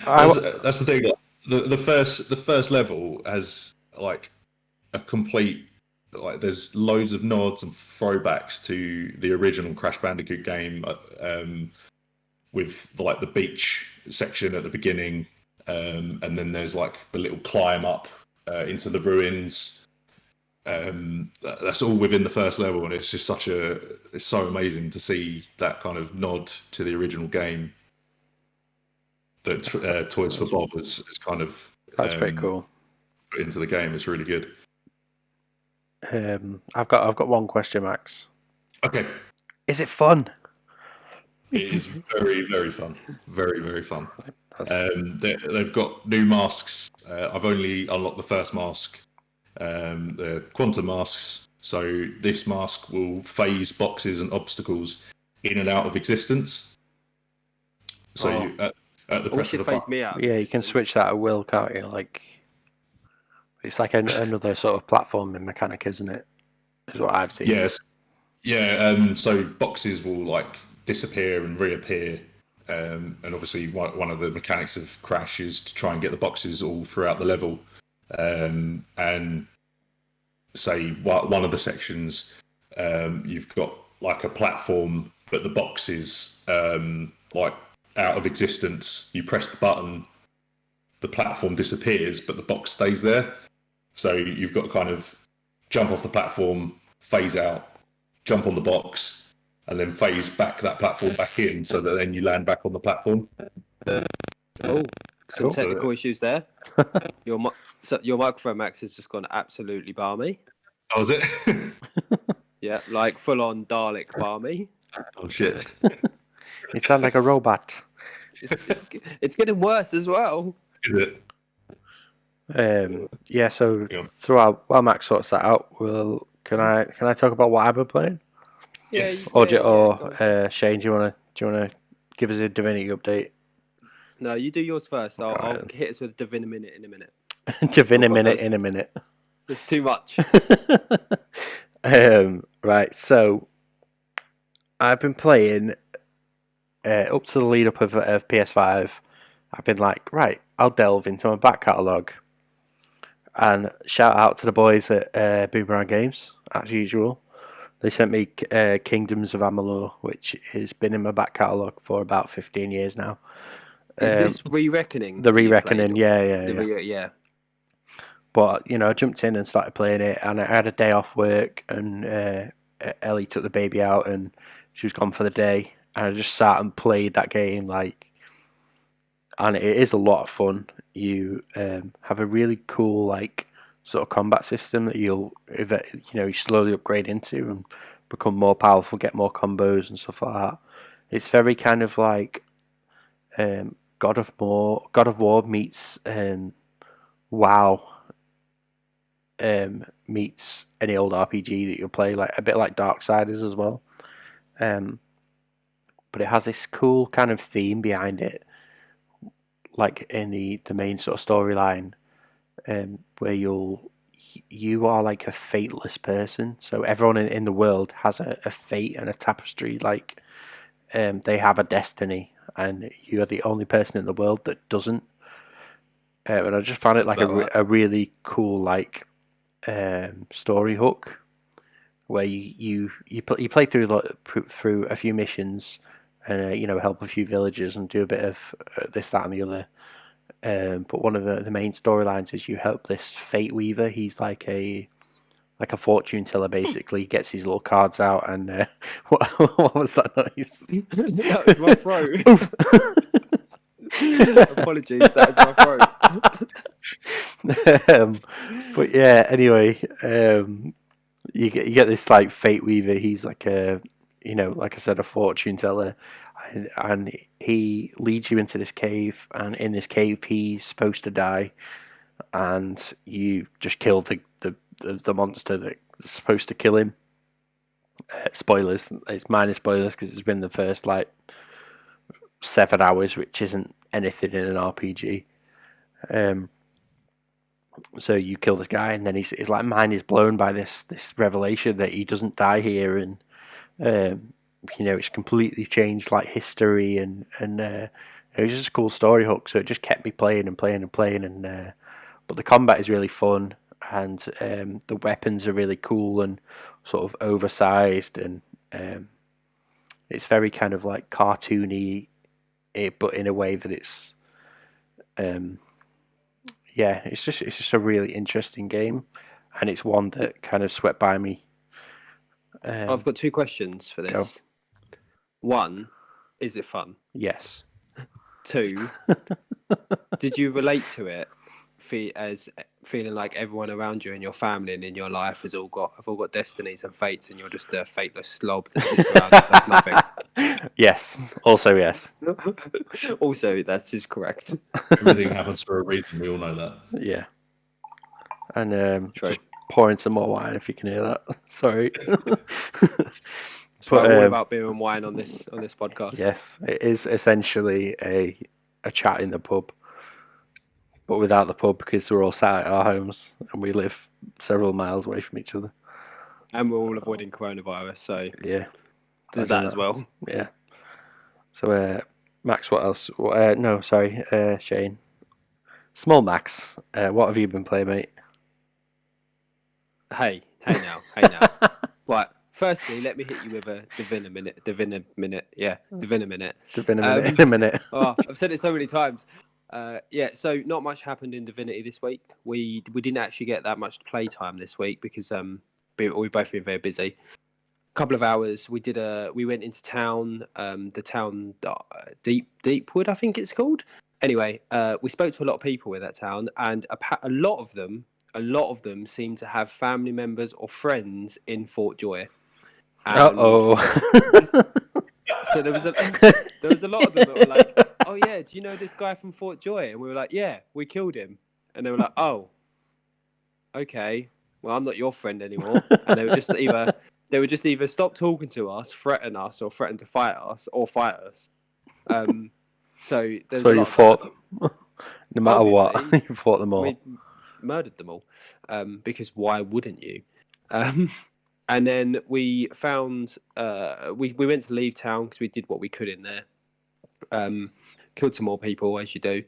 That's the thing. Like, the first level has like a complete there's loads of nods and throwbacks to the original Crash Bandicoot game, with like the beach section at the beginning, and then there's like the little climb up into the ruins. That's all within the first level, and it's just it's so amazing to see that kind of nod to the original game that Toys for Bob has kind of That's pretty cool. put into the game. It's really good. I've got one question, Max. Okay. Is it fun? It is very, very fun. Very, very fun. That's... They've got new masks. I've only unlocked the first mask. The quantum masks. So this mask will phase boxes and obstacles in and out of existence. So at the press of the button, me out. Yeah, you can switch that at will, can't you? Like, it's like another sort of platforming mechanic, isn't it? Is what I've seen. Yes. Yeah. So boxes will like disappear and reappear. And obviously one of the mechanics of Crash is to try and get the boxes all throughout the level. And say one of the sections, you've got like a platform, but the box is like out of existence. You press the button, the platform disappears, but the box stays there. So you've got to kind of jump off the platform, phase out, jump on the box, and then phase back that platform back in, so that then you land back on the platform. Oh, Some Cool. technical issues there. Your microphone, Max, has just gone absolutely balmy. Oh, is it? Yeah, like full on Dalek balmy. Oh shit! You sound like a robot. It's getting worse as well. Is it? Yeah. So Yeah. while Max sorts that out, can I talk about what I've been playing? Yes. Or go on. Shane, do you wanna give us a Divinity update? No, you do yours first. I'll Alright. hit us with Divina Minute in a minute. Divina Oh, God, minute that's- in a minute. It's too much. Right. So I've been playing up to the lead up of PS5. I've been like, right, I'll delve into my back catalogue. And shout out to the boys at Boomerang Games, as usual. They sent me Kingdoms of Amalur, which has been in my back catalogue for about 15 years now. Is this Re-Reckoning? The that you Re-Reckoning, played? yeah. Yeah. But, I jumped in and started playing it, and I had a day off work, and Ellie took the baby out, and she was gone for the day. And I just sat and played that game, and it is a lot of fun. You have a really cool, sort of combat system that you slowly upgrade into and become more powerful, get more combos and stuff like that. It's very kind of like God of War meets WoW meets any old RPG that you'll play, like a bit like Darksiders as well. But it has this cool kind of theme behind it, like in the main sort of storyline, where you are like a fateless person. So everyone in the world has a fate and a tapestry. Like they have a destiny, and you are the only person in the world that doesn't. And I just found it That's like about right. a really cool story hook, where you play through a few missions, and help a few villagers and do a bit of this, that, and the other. But one of the main storylines is you help this Fate Weaver. He's like a fortune teller, basically. He gets his little cards out, and what was that noise? That was my throat. Apologies, that was my throat. But yeah, anyway, you get this like Fate Weaver. He's like like I said, a fortune teller, and he leads you into this cave, and in this cave he's supposed to die, and you just kill the monster that's supposed to kill him. Spoilers. It's minor spoilers because it's been the first 7 hours, which isn't anything in an RPG. So you kill this guy, and then his mind is blown by this revelation that he doesn't die here, and it's completely changed history, and it was just a cool story hook. So it just kept me playing and playing and playing, and but the combat is really fun, and the weapons are really cool and sort of oversized, and it's very kind of cartoony, but in a way that it's it's just a really interesting game, and it's one that kind of swept by me. I've got 2 questions for this. Go. 1, is it fun? Yes. 2, did you relate to it as feeling like everyone around you in your family and in your life have all got destinies and fates, and you're just a fateless slob that sits around and does nothing? Yes. Also, yes. Also, that is correct. Everything happens for a reason. We all know that. Yeah. And True. just pouring some more wine if you can hear that. Sorry. It's all about beer and wine on this podcast. Yes, it is essentially a chat in the pub, but without the pub, because we're all sat at our homes and we live several miles away from each other. And we're all avoiding coronavirus, so Yeah, there's that as well. Yeah. So, Max, what else? No, sorry, Shane. Small Max, what have you been playing, mate? Hey now. Right. Firstly, let me hit you with a Divina minute. Divina minute. In a minute. Oh, I've said it so many times. So not much happened in Divinity this week. We didn't actually get that much play time this week because we've both been very busy. Couple of hours. We went into town, the town Deepwood, I think it's called. Anyway, we spoke to a lot of people in that town, and a lot of them seem to have family members or friends in Fort Joy. And so there was a lot of them that were like, "Oh yeah, do you know this guy from Fort Joy?" And we were like, "Yeah, we killed him." And they were like, "Oh, okay. Well, I'm not your friend anymore." And they would just either stop talking to us, threaten us, or threaten to fight us, or fight us. So there's So a lot you of fought that. them, no matter what. Obviously, You fought them all. We murdered them all, because why wouldn't you? And then we found we went to leave town because we did what we could in there. Killed some more people, as you do.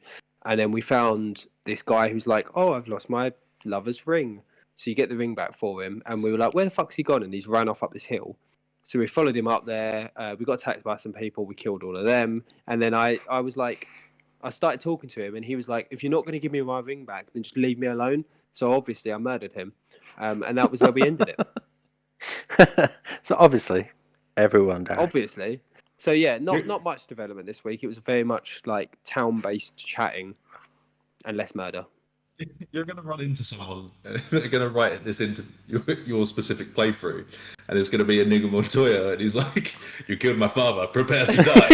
And then we found this guy who's like, "Oh, I've lost my lover's ring." So you get the ring back for him. And we were like, "Where the fuck's he gone?" And he's ran off up this hill. So we followed him up there. We got attacked by some people. We killed all of them. And then I was like, I started talking to him, and he was like, "If you're not going to give me my ring back, then just leave me alone." So obviously I murdered him. And that was where we ended it. So obviously, everyone died. Obviously. So yeah, not much development this week. It was very much like town-based chatting and less murder. You're going to run into someone. They're going to write this into your specific playthrough, and it's going to be Inigo Montoya, and he's like, "You killed my father. Prepare to die."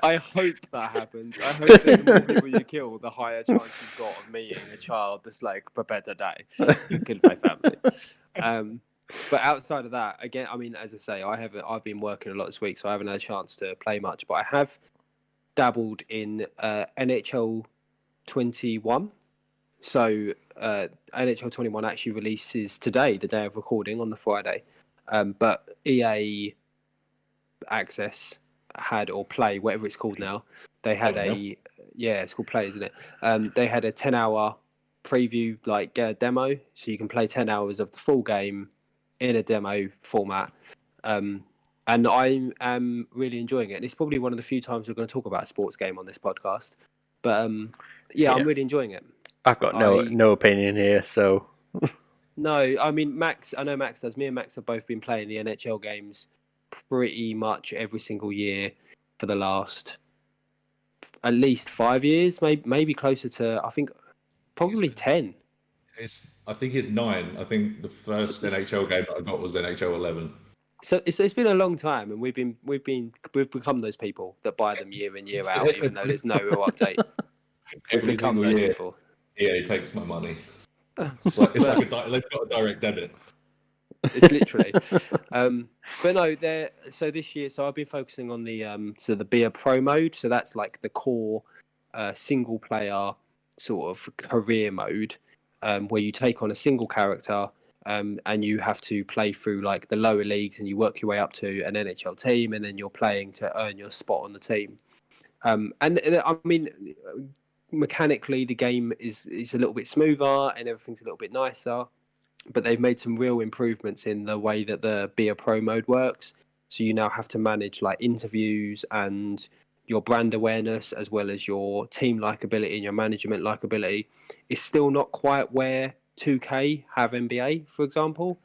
I hope that happens. I hope that the more people you kill, the higher chance you've got of meeting a child that's like, "Prepare to die. You killed my family." But outside of that, again, I mean, as I say, I've been working a lot this week, so I haven't had a chance to play much. But I have dabbled in NHL 21. So NHL 21 actually releases today, the day of recording, on the Friday. But EA Access had, or Play, whatever it's called now, they had it's called Play, isn't it? They had a 10-hour preview demo, so you can play 10 hours of the full game in a demo format. And I am really enjoying it. And it's probably one of the few times we're going to talk about a sports game on this podcast. But yeah, I'm really enjoying it. I've got no opinion here, so. No, I mean, I know Max does. Me and Max have both been playing the NHL games pretty much every single year for the last at least 5 years, maybe closer to, I think, probably 10. I think it's 9. I think the first NHL game that I got was NHL 11. So it's been a long time, and we've become those people that buy them year in, year out, even though there's no real update. Every single year, people. EA takes my money. It's like they've got a direct debit. It's literally. But no, so this year, so I've been focusing on the Beer Pro mode. So that's like the core single player sort of career mode, where you take on a single character, and you have to play through like the lower leagues, and you work your way up to an NHL team, and then you're playing to earn your spot on the team. And I mean, mechanically the game is a little bit smoother and everything's a little bit nicer, but they've made some real improvements in the way that the Be a Pro mode works. So you now have to manage like interviews and your brand awareness, as well as your team likability and your management likability. It's still not quite where 2K have NBA, for example,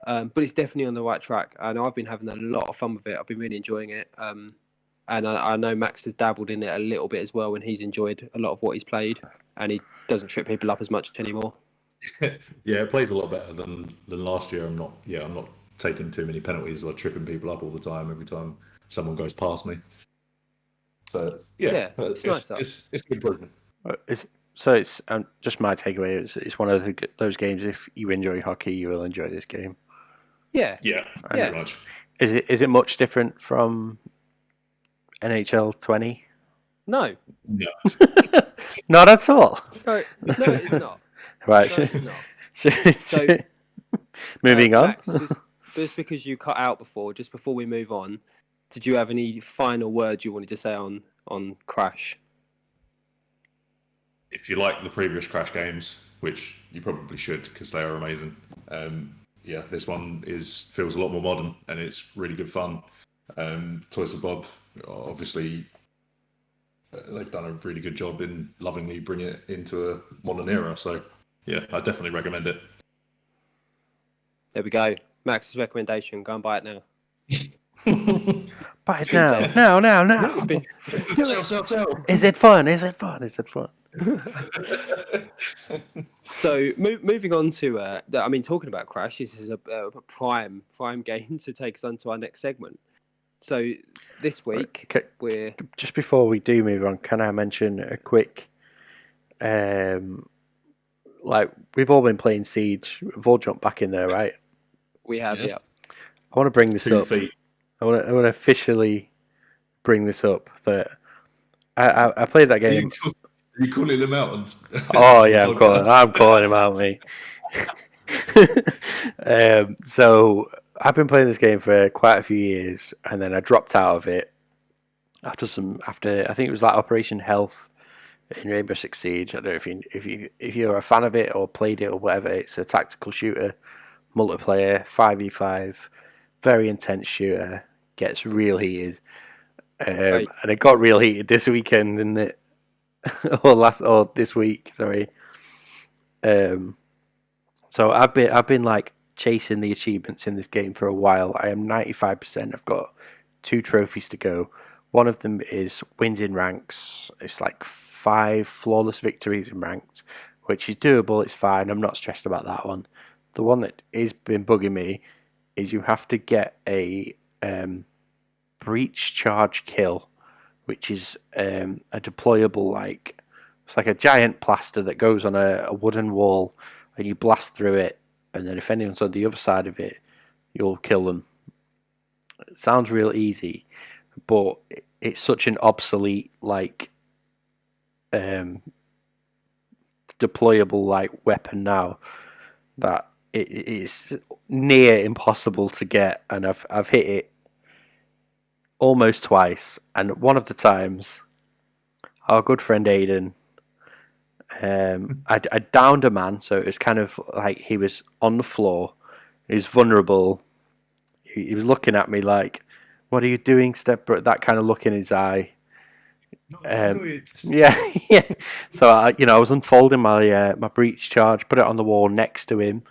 but it's definitely on the right track, and I've been having a lot of fun with it. I've been really enjoying it. And I know Max has dabbled in it a little bit as well, and he's enjoyed a lot of what he's played, and he doesn't trip people up as much anymore. Yeah, it plays a lot better than last year. I'm not taking too many penalties or tripping people up all the time every time someone goes past me. So yeah, it's nice. It's good improvement. It's just my takeaway. It's one of those games. If you enjoy hockey, you will enjoy this game. Yeah, pretty much. Is it much different from NHL 20? No. Not at all. No, it's not. Right. No, it's not. So, moving on. Max, just because you cut out before, just before we move on, did you have any final words you wanted to say on Crash? If you like the previous Crash games, which you probably should because they are amazing, this one feels a lot more modern and it's really good fun. Toys for Bob, obviously, they've done a really good job in lovingly bringing it into a modern era. So, yeah, I definitely recommend it. There we go. Max's recommendation. Go and buy it now. Buy it been now. said. No. It's been Sell. Is it fun? Is it fun? So moving on to talking about Crash, this is a prime game to take us on to our next segment. So this week we're Just before we do move on, can I mention a quick, like we've all been playing Siege, we've all jumped back in there, right? we have Yeah. I want to bring this 2 up. feet. I want to officially bring this up that I played that game. Are you calling them out? Oh yeah, I'm calling him out, mate. So I've been playing this game for quite a few years, and then I dropped out of it after I think it was like Operation Health in Rainbow Six Siege. I don't know if you're a fan of it or played it or whatever. It's a tactical shooter, multiplayer, 5v5, very intense shooter. Gets real heated, Right. and it got real heated this weekend, didn't it? or this week, sorry. So I've been like chasing the achievements in this game for a while. I am 95%. I've got 2 trophies to go. One of them is wins in ranks. It's like 5 flawless victories in ranked, which is doable. It's fine. I'm not stressed about that one. The one that has been bugging me is you have to get a breach charge kill, which is a deployable, like it's like a giant plaster that goes on a wooden wall, and you blast through it, and then if anyone's on the other side of it, you'll kill them. It sounds real easy, but it's such an obsolete like deployable like weapon now that it's near impossible to get, and I've hit it almost twice, and one of the times our good friend Aiden, I downed a man, so it was kind of like he was on the floor, he was vulnerable, he was looking at me like, what are you doing, Stepbro? That kind of look in his eye. Yeah. So I was unfolding my my breach charge, put it on the wall next to him.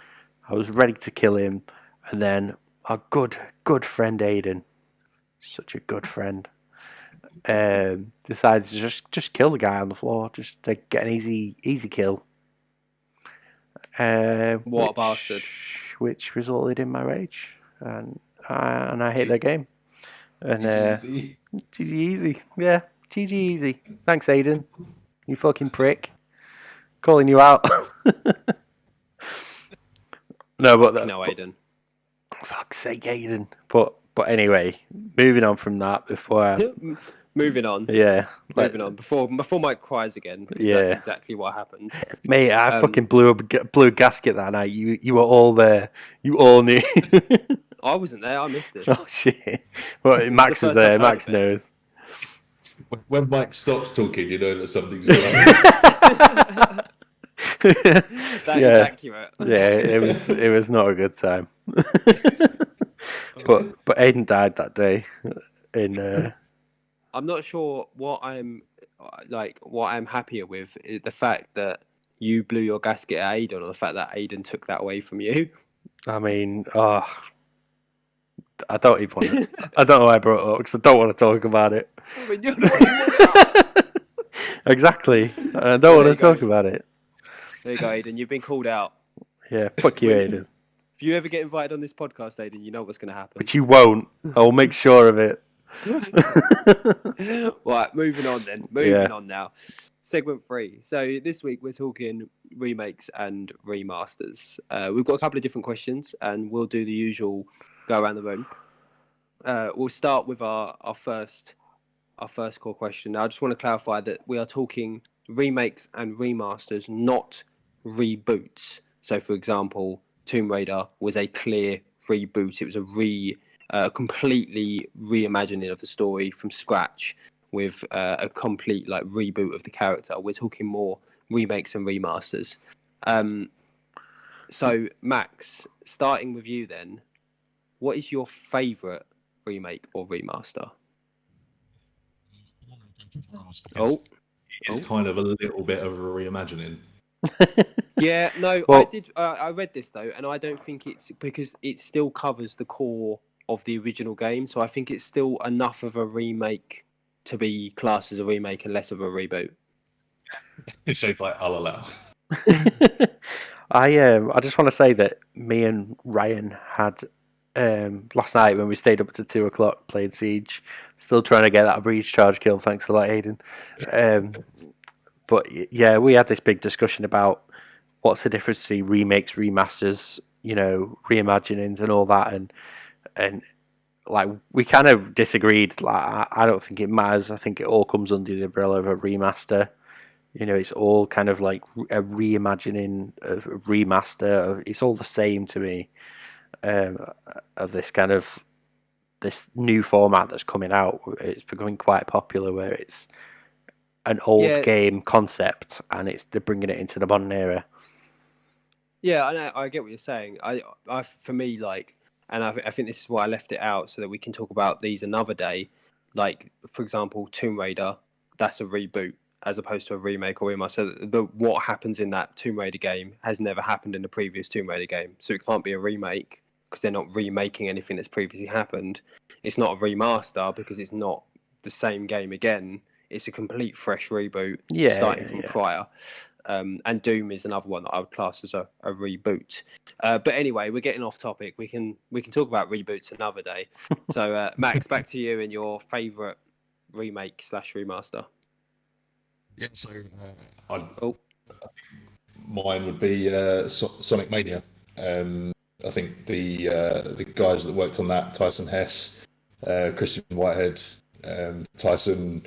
I was ready to kill him, and then our good friend Aiden, such a good friend, decided to just kill the guy on the floor, just to get an easy kill. What a bastard! Which resulted in my rage, and I hate that game. And GG easy, yeah, GG easy. Thanks, Aiden. You fucking prick. Calling you out. No, but Aiden. Fuck's sake, Aiden. But anyway, moving on from that before. Moving on. Yeah. Moving on. Before Mike cries again, because that's exactly what happened. Mate, I fucking blew a gasket that night. You were all there. You all knew. I wasn't there. I missed it. Oh shit! Well, Max was there. Max knows. When Mike stops talking, you know that something's wrong. That is accurate. Yeah, it was not a good time. but Aiden died that day. I'm not sure what I'm happier with, is the fact that you blew your gasket at Aiden, or the fact that Aiden took that away from you. I mean, I don't even want to, I don't know why I brought it up, because I don't want to talk about it. I mean, you're not Exactly. I don't want to talk about it. There you go, Aiden. You've been called out. Yeah, fuck you, Aiden. If you ever get invited on this podcast, Aiden, you know what's going to happen. But you won't. I'll make sure of it. Right, moving on then. Moving on now. Segment 3. So this week we're talking remakes and remasters. We've got a couple of different questions, and we'll do the usual go around the room. We'll start with our first core question. Now, I just want to clarify that we are talking remakes and remasters, not reboots. So, for example, Tomb Raider was a clear reboot. It was a completely reimagining of the story from scratch, with a complete reboot of the character. We're talking more remakes and remasters. So, Max, starting with you then, what is your favourite remake or remaster? It's kind of a little bit of a reimagining. Yeah, no, I read this though, and I don't think it's because it still covers the core of the original game. So I think it's still enough of a remake to be classed as a remake and less of a reboot. It's shaped like I'll allow. I just want to say that me and Ryan had last night when we stayed up to 2 o'clock playing Siege, still trying to get that breach charge kill. Thanks a lot, Aiden. But yeah, we had this big discussion about what's the difference between remakes, remasters, reimaginings, and all that, and like we kind of disagreed. Like I don't think it matters. I think it all comes under the umbrella of a remaster. It's all kind of like a reimagining, a remaster. It's all the same to me. Of this kind of this new format that's coming out, it's becoming quite popular. Where it's an old game concept and they're bringing it into the modern era. Yeah, I get what you're saying. I for me, and I think this is why I left it out so that we can talk about these another day. Like, for example, Tomb Raider, that's a reboot as opposed to a remake or remaster. So what happens in that Tomb Raider game has never happened in the previous Tomb Raider game. So it can't be a remake because they're not remaking anything that's previously happened. It's not a remaster because it's not the same game again. It's a complete fresh reboot starting from prior. And Doom is another one that I would class as a reboot. But anyway, we're getting off topic. We can talk about reboots another day. So Max, back to you and your favourite remake / remaster. Yeah, so I think mine would be Sonic Mania. I think the guys that worked on that, Tyson Hess, Christian Whitehead, Tyson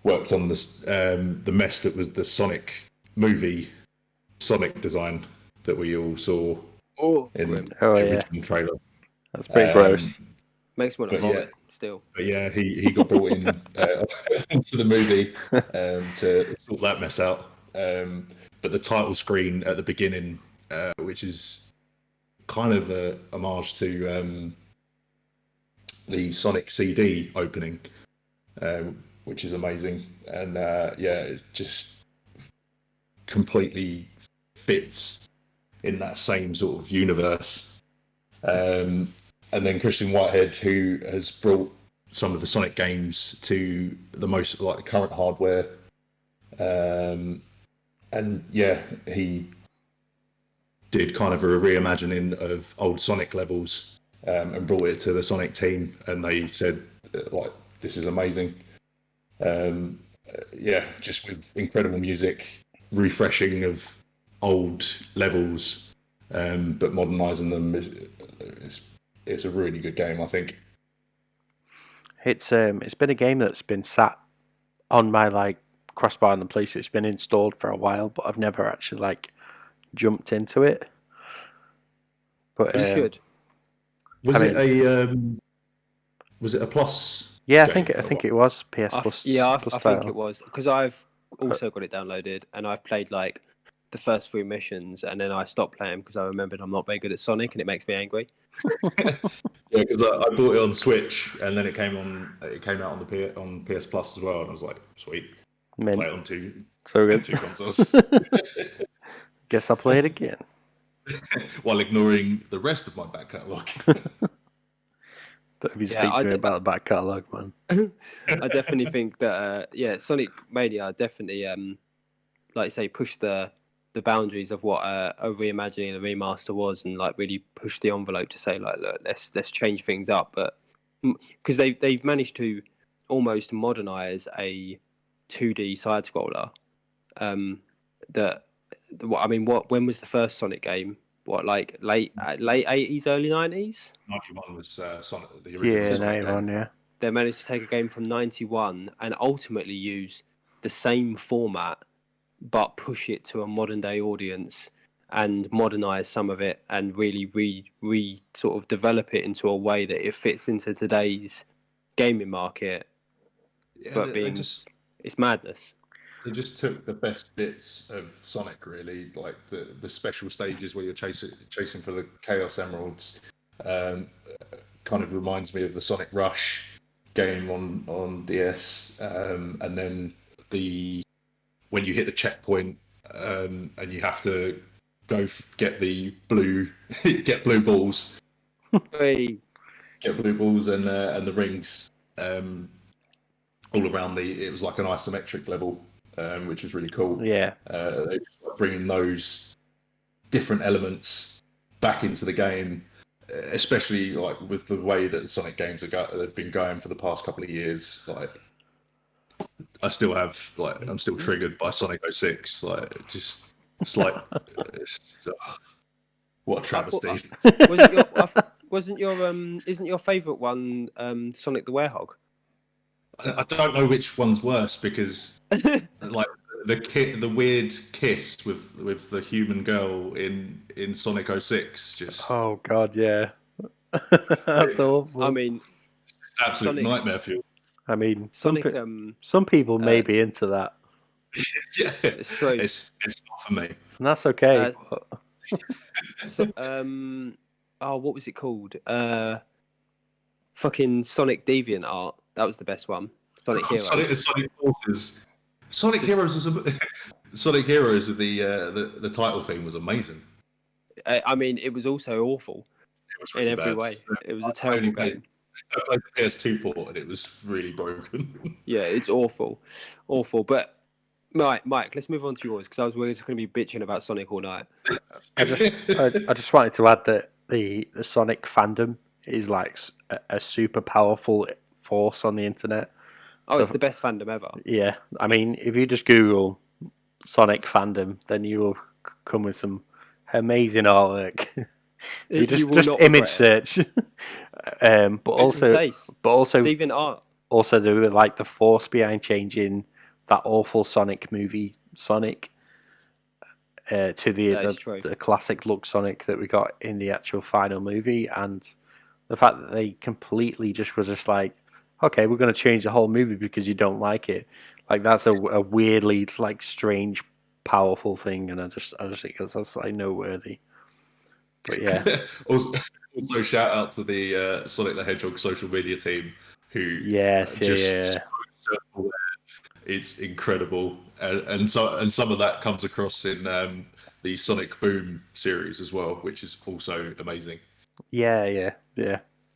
worked on this the mess that was the Sonic movie, Sonic design that we all saw in the original trailer. That's pretty gross. Makes me want to vomit still. But yeah, he got brought in into the movie to sort that mess out. But the title screen at the beginning, which is kind of a homage to the Sonic CD opening, which is amazing. And it just completely fits in that same sort of universe. And then Christian Whitehead, who has brought some of the Sonic games to the most current hardware, and he did kind of a reimagining of old Sonic levels and brought it to the Sonic team, and they said this is amazing. Just with incredible music, refreshing of old levels, but modernising them. It's a really good game, I think. It's been a game that's been sat on my crossbar in the place. It's been installed for a while, but I've never actually jumped into it. But it's good. Was it a Plus? Yeah, I think it was PS Plus. Yeah, Plus I think it was because I've also got it downloaded and I've played the first 3 missions and then I stopped playing because I remembered I'm not very good at Sonic and it makes me angry. Yeah, because I bought it on Switch and then it came out on PS Plus as well, and I was like, sweet, play it on two consoles. Guess I'll play it again. While ignoring the rest of my back catalogue. If you speak to me about the back catalogue, man. I definitely think that Sonic Mania definitely like you say push the boundaries of what a reimagining of the remaster was, and really push the envelope to say look, let's change things up. But because they've managed to almost modernize a 2D side scroller. When was the first Sonic game? Late 80s, early 90s? 91 was Sonic, the original Sonic 91, game. yeah. They managed to take a game from 91 and ultimately use the same format but push it to a modern day audience and modernize some of it and really sort of develop it into a way that it fits into today's gaming market. Yeah, but it's madness. They just took the best bits of Sonic, really, like the special stages where you're chasing for the Chaos Emeralds. Kind of reminds me of the Sonic Rush game on DS, and then when you hit the checkpoint and you have to go get the blue balls. Hey. get blue balls and the rings all around it was like an isometric level, which was really cool. Yeah. They bringing those different elements back into the game, especially like with the way that the Sonic games they've been going for the past couple of years. Like, I'm still triggered by Sonic 06. Like, it's like, what a travesty. Isn't your favourite one Sonic the Werehog? I don't know which one's worse because like the weird kiss with the human girl in Sonic 06 just Oh God, yeah. That's awful. I mean, absolute Sonic- nightmare fuel. I mean, Sonic. some people may be into that, Yeah, It's true. It's not for me. and that's okay. What was it called? Fucking Sonic Deviant Art. That was the best one. Sonic Heroes. Sonic Forces. Sonic Heroes was Sonic Heroes with the title theme was amazing. I mean, it was also awful It was in really every bad. way. It was a terrible game. I played the PS2 port and it was really broken. Yeah, it's awful. But Mike, let's move on to yours because I was just going to be bitching about Sonic all night. I just wanted to add that the Sonic fandom is like a super powerful force on the internet. Oh, it's the best fandom ever. Yeah, I mean, if you just Google Sonic fandom, then you will come with some amazing artwork. you just image search. But also Deviant Art. Also, there were like the force behind changing that awful Sonic movie, Sonic, to the classic look Sonic that we got in the actual final movie, and the fact that they completely just was just like, okay, we're going to change the whole movie because you don't like it. Like, that's a weirdly like strange, powerful thing, and I just think that's like noteworthy. But yeah. also, shout out to the Sonic the Hedgehog social media team who it's incredible, and some of that comes across in the Sonic Boom series as well, which is also amazing. Yeah.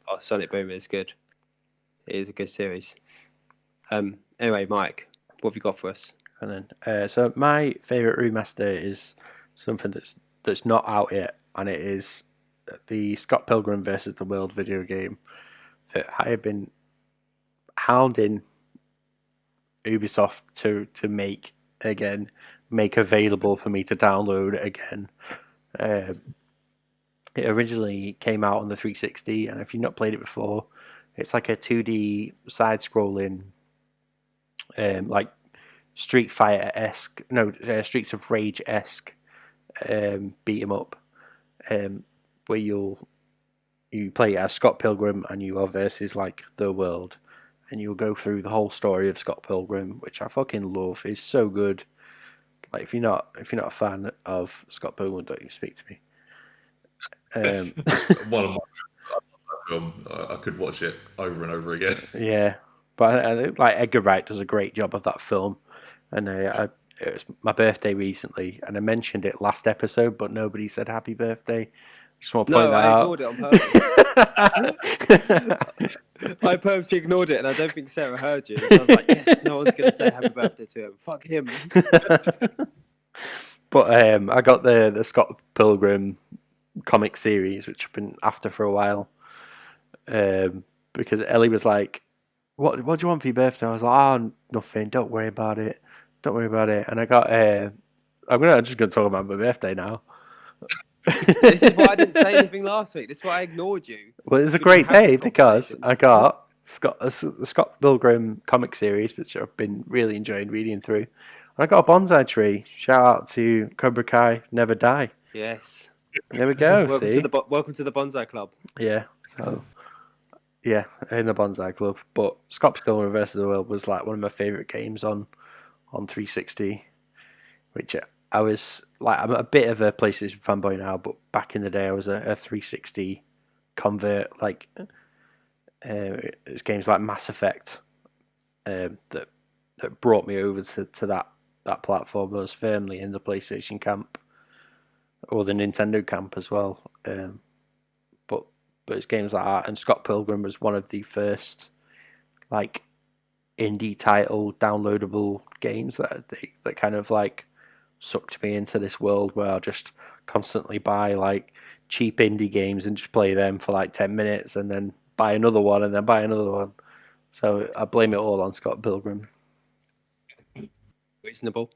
Oh, Sonic Boom is good. It is a good series. Anyway, Mike, what have you got for us? And then, so my favorite remaster is something that's not out yet, and it is the Scott Pilgrim versus the World video game that I have been hounding Ubisoft to make available for me to download again. It originally came out on the 360, and if you've not played it before, it's like a 2D side-scrolling, like Street Fighter-esque, Streets of Rage-esque beat 'em up, where you play as Scott Pilgrim and you are versus like the world, and you'll go through the whole story of Scott Pilgrim, which I fucking love. It's so good. Like, if you're not a fan of Scott Pilgrim, don't you speak to me. One of my film, I could watch it over and over again. Yeah, but like Edgar Wright does a great job of that film, and it was my birthday recently, and I mentioned it last episode, but nobody said happy birthday. Just want to point that out. I ignored it on purpose. I purposely ignored it, and I don't think Sarah heard you. So I was like, yes, no one's going to say happy birthday to him. Fuck him. But I got the Scott Pilgrim comic series, which I've been after for a while, because Ellie was like, what do you want for your birthday? I was like, oh, nothing, don't worry about it. And I got I'm just going to talk about my birthday now. This is why I didn't say anything last week. This is why I ignored you. Well, it's a great day because I got the Scott Pilgrim comic series, which I've been really enjoying reading through. And I got a bonsai tree. Shout out to Cobra Kai, Never Die. Yes. There we go. Welcome to the Bonsai Club. Yeah. So, yeah, in the Bonsai Club. But Scott Pilgrim versus the World was like one of my favorite games on 360, which I was like, I'm a bit of a PlayStation fanboy now, but back in the day I was a 360 convert. Like, it's games like Mass Effect that brought me over to that platform. I was firmly in the PlayStation camp, or the Nintendo camp as well. But but it's games like that. And Scott Pilgrim was one of the first like indie title downloadable games that kind of like sucked me into this world where I'll just constantly buy like cheap indie games and just play them for like 10 minutes and then buy another one and then buy another one. So I blame it all on Scott Pilgrim. Reasonable.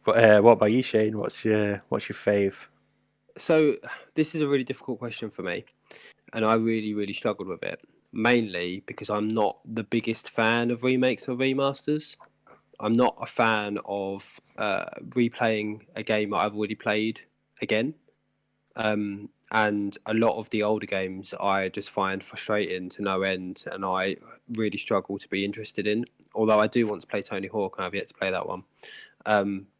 But what about you, Shane? What's your fave? So this is a really difficult question for me, and I really, really struggled with it. Mainly because I'm not the biggest fan of remakes or remasters. I'm not a fan of replaying a game that I've already played again. And a lot of the older games I just find frustrating to no end, and I really struggle to be interested in. Although I do want to play Tony Hawk, and I've yet to play that one.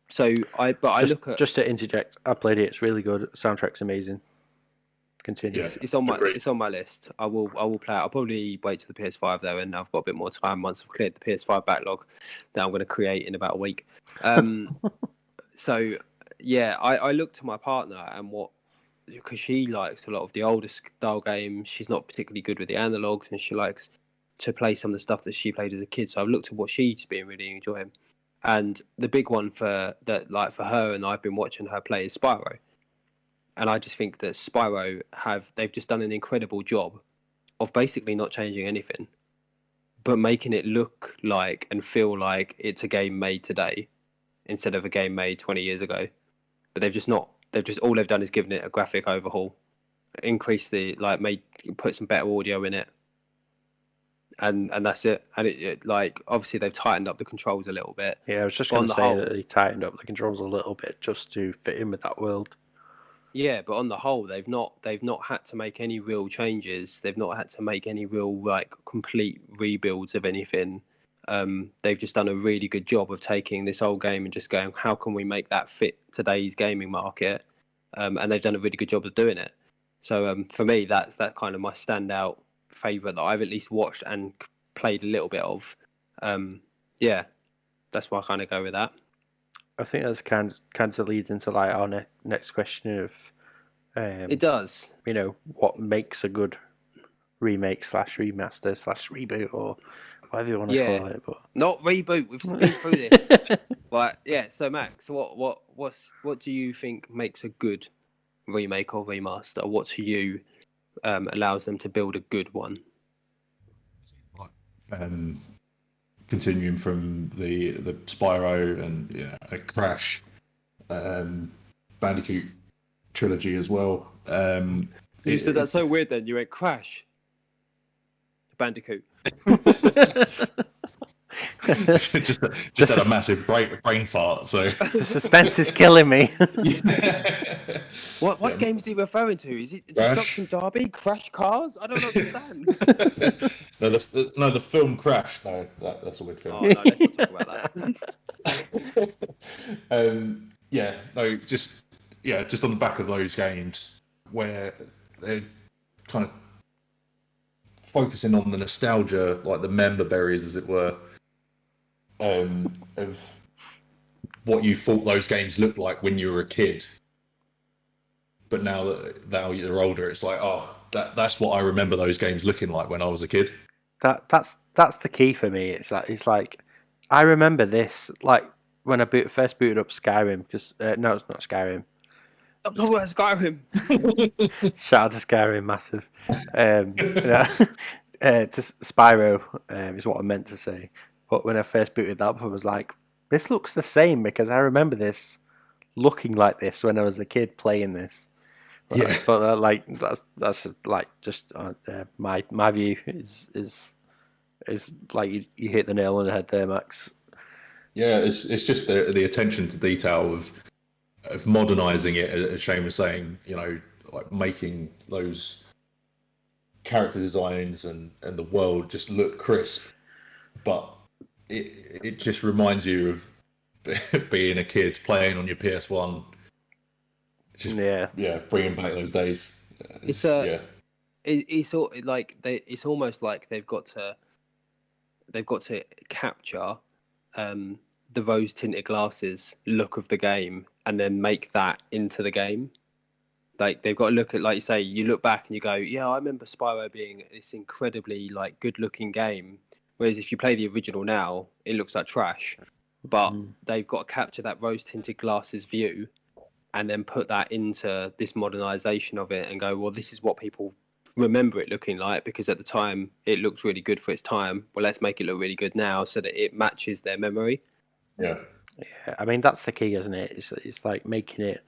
Just to interject, I played it. It's really good. Soundtrack's amazing. Continue. Yeah. It's on my list. I will play it. I'll probably wait till the PS5 though, and I've got a bit more time once I've cleared the PS5 backlog that I'm going to create in about a week. So yeah, I look to my partner and because she likes a lot of the older style games. She's not particularly good with the analogs, and she likes to play some of the stuff that she played as a kid. So I've looked at what she's been really enjoying, and the big one for her, and I've been watching her play, is Spyro. And I just think that Spyro they've just done an incredible job of basically not changing anything, but making it look like and feel like it's a game made today instead of a game made 20 years ago. But all they've done is given it a graphic overhaul, increase put some better audio in it, and that's it. And it obviously they've tightened up the controls a little bit. Yeah, I was just going to say that they tightened up the controls a little bit just to fit in with that world. Yeah, but on the whole, they've not had to make any real changes. They've not had to make any real complete rebuilds of anything. They've just done a really good job of taking this old game and just going, how can we make that fit today's gaming market? And they've done a really good job of doing it. So for me, that's kind of my standout favourite that I've at least watched and played a little bit of. Yeah, that's why I kind of go with that. I think that's kind of leads into our next question of it does. What makes a good remake / remaster / reboot, or whatever you want to call it, but not reboot. We've been through this. But yeah, so Max, what do you think makes a good remake or remaster? What to you allows them to build a good one? Continuing from the Spyro and a Crash, Bandicoot trilogy as well. You said that's so weird. Then you went Crash, Bandicoot. just had a massive brain fart. So the suspense is killing me. What game is he referring to? Is it Destruction Derby? Crash Cars? I don't understand. No, the film Crash. No, that's a weird film. Oh no, let's not talk about that. Just on the back of those games where they're kind of focusing on the nostalgia, like the member berries, as it were, of what you thought those games looked like when you were a kid. But now you're older, it's like, that's what I remember those games looking like when I was a kid. That's the key for me. It's like I remember this like when I first booted up Skyrim, because no, it's not Skyrim. Stop talking about Skyrim. Shout out to Skyrim, massive. To Spyro is what I meant to say. But when I first booted that up, I was like, this looks the same, because I remember this looking like this when I was a kid playing this. But that's my view is like you hit the nail on the head there, Max. Yeah, it's just the attention to detail of modernising it, as Shane was saying, like making those character designs and the world just look crisp. But it just reminds you of being a kid playing on your PS1. Just, bringing back those days. It's almost like they've got to capture the rose tinted glasses look of the game and then make that into the game. Like they've got to look at, like you say, you look back and you go, yeah, I remember Spyro being this incredibly like good-looking game. Whereas if you play the original now, it looks like trash. But they've got to capture that rose-tinted glasses view, and then put that into this modernization of it, and go, well, this is what people remember it looking like, because at the time it looks really good for its time. Well, let's make it look really good now so that it matches their memory. Yeah. Yeah, I mean that's the key, isn't it? It's like making it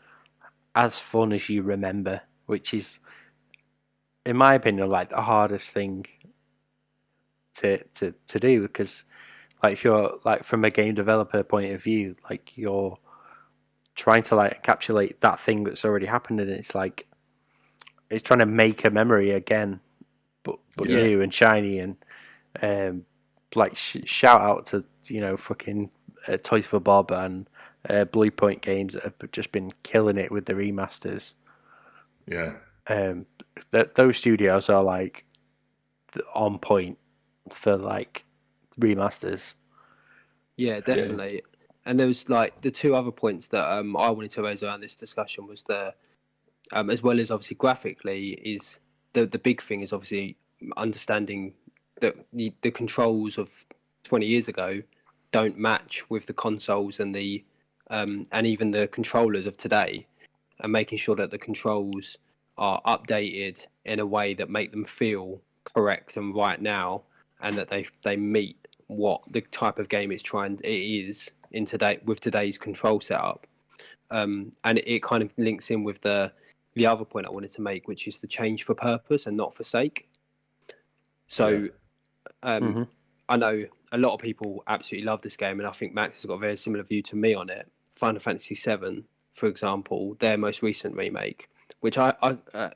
as fun as you remember, which is, in my opinion, like the hardest thing to do, because like if you're like from a game developer point of view, like you're trying to like encapsulate that thing that's already happened, and it's like it's trying to make a memory again, but new and shiny, and like shout out to fucking Toys for Bob and Blue Point Games that have just been killing it with the remasters. Yeah. Those studios are like on point for like remasters. Yeah, definitely. And there was like the two other points that I wanted to raise around this discussion was as well as obviously graphically, is the big thing is obviously understanding that the controls of 20 years ago don't match with the consoles and and even the controllers of today, and making sure that the controls are updated in a way that make them feel correct and right now, and that they meet what the type of game it is in today with today's control setup. And it kind of links in with the other point I wanted to make, which is the change for purpose and not for sake. So I know a lot of people absolutely love this game, and I think Max has got a very similar view to me on it. Final Fantasy VII, for example, their most recent remake, which I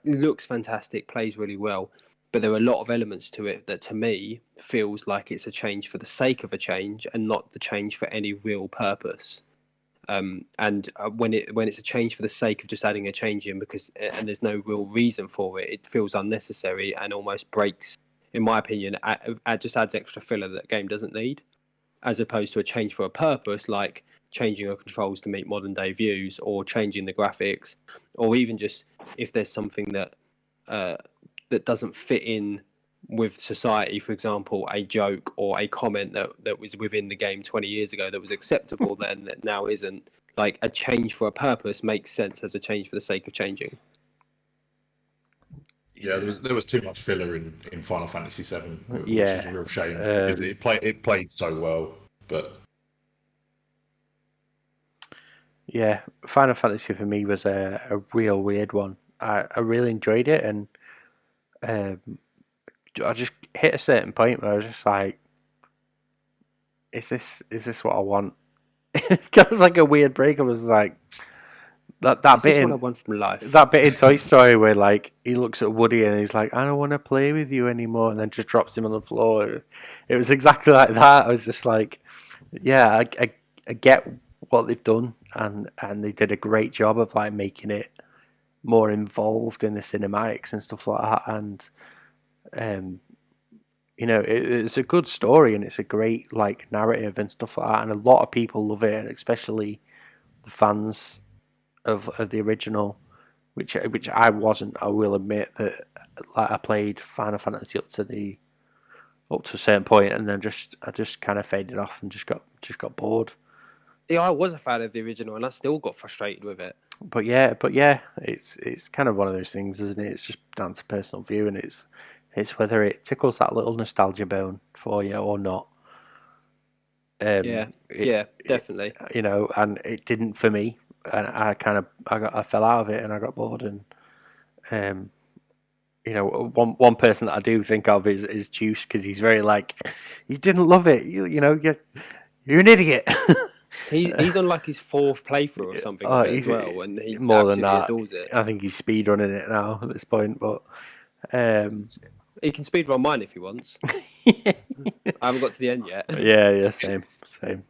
looks fantastic, plays really well, but there are a lot of elements to it that to me feels like it's a change for the sake of a change and not the change for any real purpose. And when it's a change for the sake of just adding a change in and there's no real reason for it, it feels unnecessary and almost breaks, in my opinion, just adds extra filler that the game doesn't need, as opposed to a change for a purpose, like changing your controls to meet modern day views, or changing the graphics, or even just if there's something that doesn't fit in with society, for example, a joke or a comment that was within the game 20 years ago that was acceptable then that now isn't. Like, a change for a purpose makes sense as a change for the sake of changing. Yeah, there was too much filler in Final Fantasy VII, which was a real shame, because it played so well, but yeah, Final Fantasy for me was a real weird one. I really enjoyed it, and I just hit a certain point where I was just like, is this what I want? It was like a weird break. I was like, that bit what I want from life. That bit in Toy Story where like he looks at Woody and he's like, I don't want to play with you anymore, and then just drops him on the floor. It was exactly like that. I was just like, yeah, I get what they've done, and they did a great job of like making it more involved in the cinematics and stuff like that, and it's a good story, and it's a great like narrative and stuff like that, and a lot of people love it, and especially the fans of the original, which I wasn't. I will admit that like I played Final Fantasy up to a certain point, and then I just kind of faded off and just got bored. Yeah, I was a fan of the original, and I still got frustrated with it. But yeah, it's kind of one of those things, isn't it? It's just down to personal view, and it's whether it tickles that little nostalgia bone for you or not. Yeah, definitely. And it didn't for me, and I fell out of it, and I got bored, and one person that I do think of is Juice, because he's very like, you didn't love it, you're an idiot. He's on like his fourth playthrough or something as well, and he more than that. Adores it. I think he's speedrunning it now at this point, but he can speedrun mine if he wants. I haven't got to the end yet. Yeah, same. For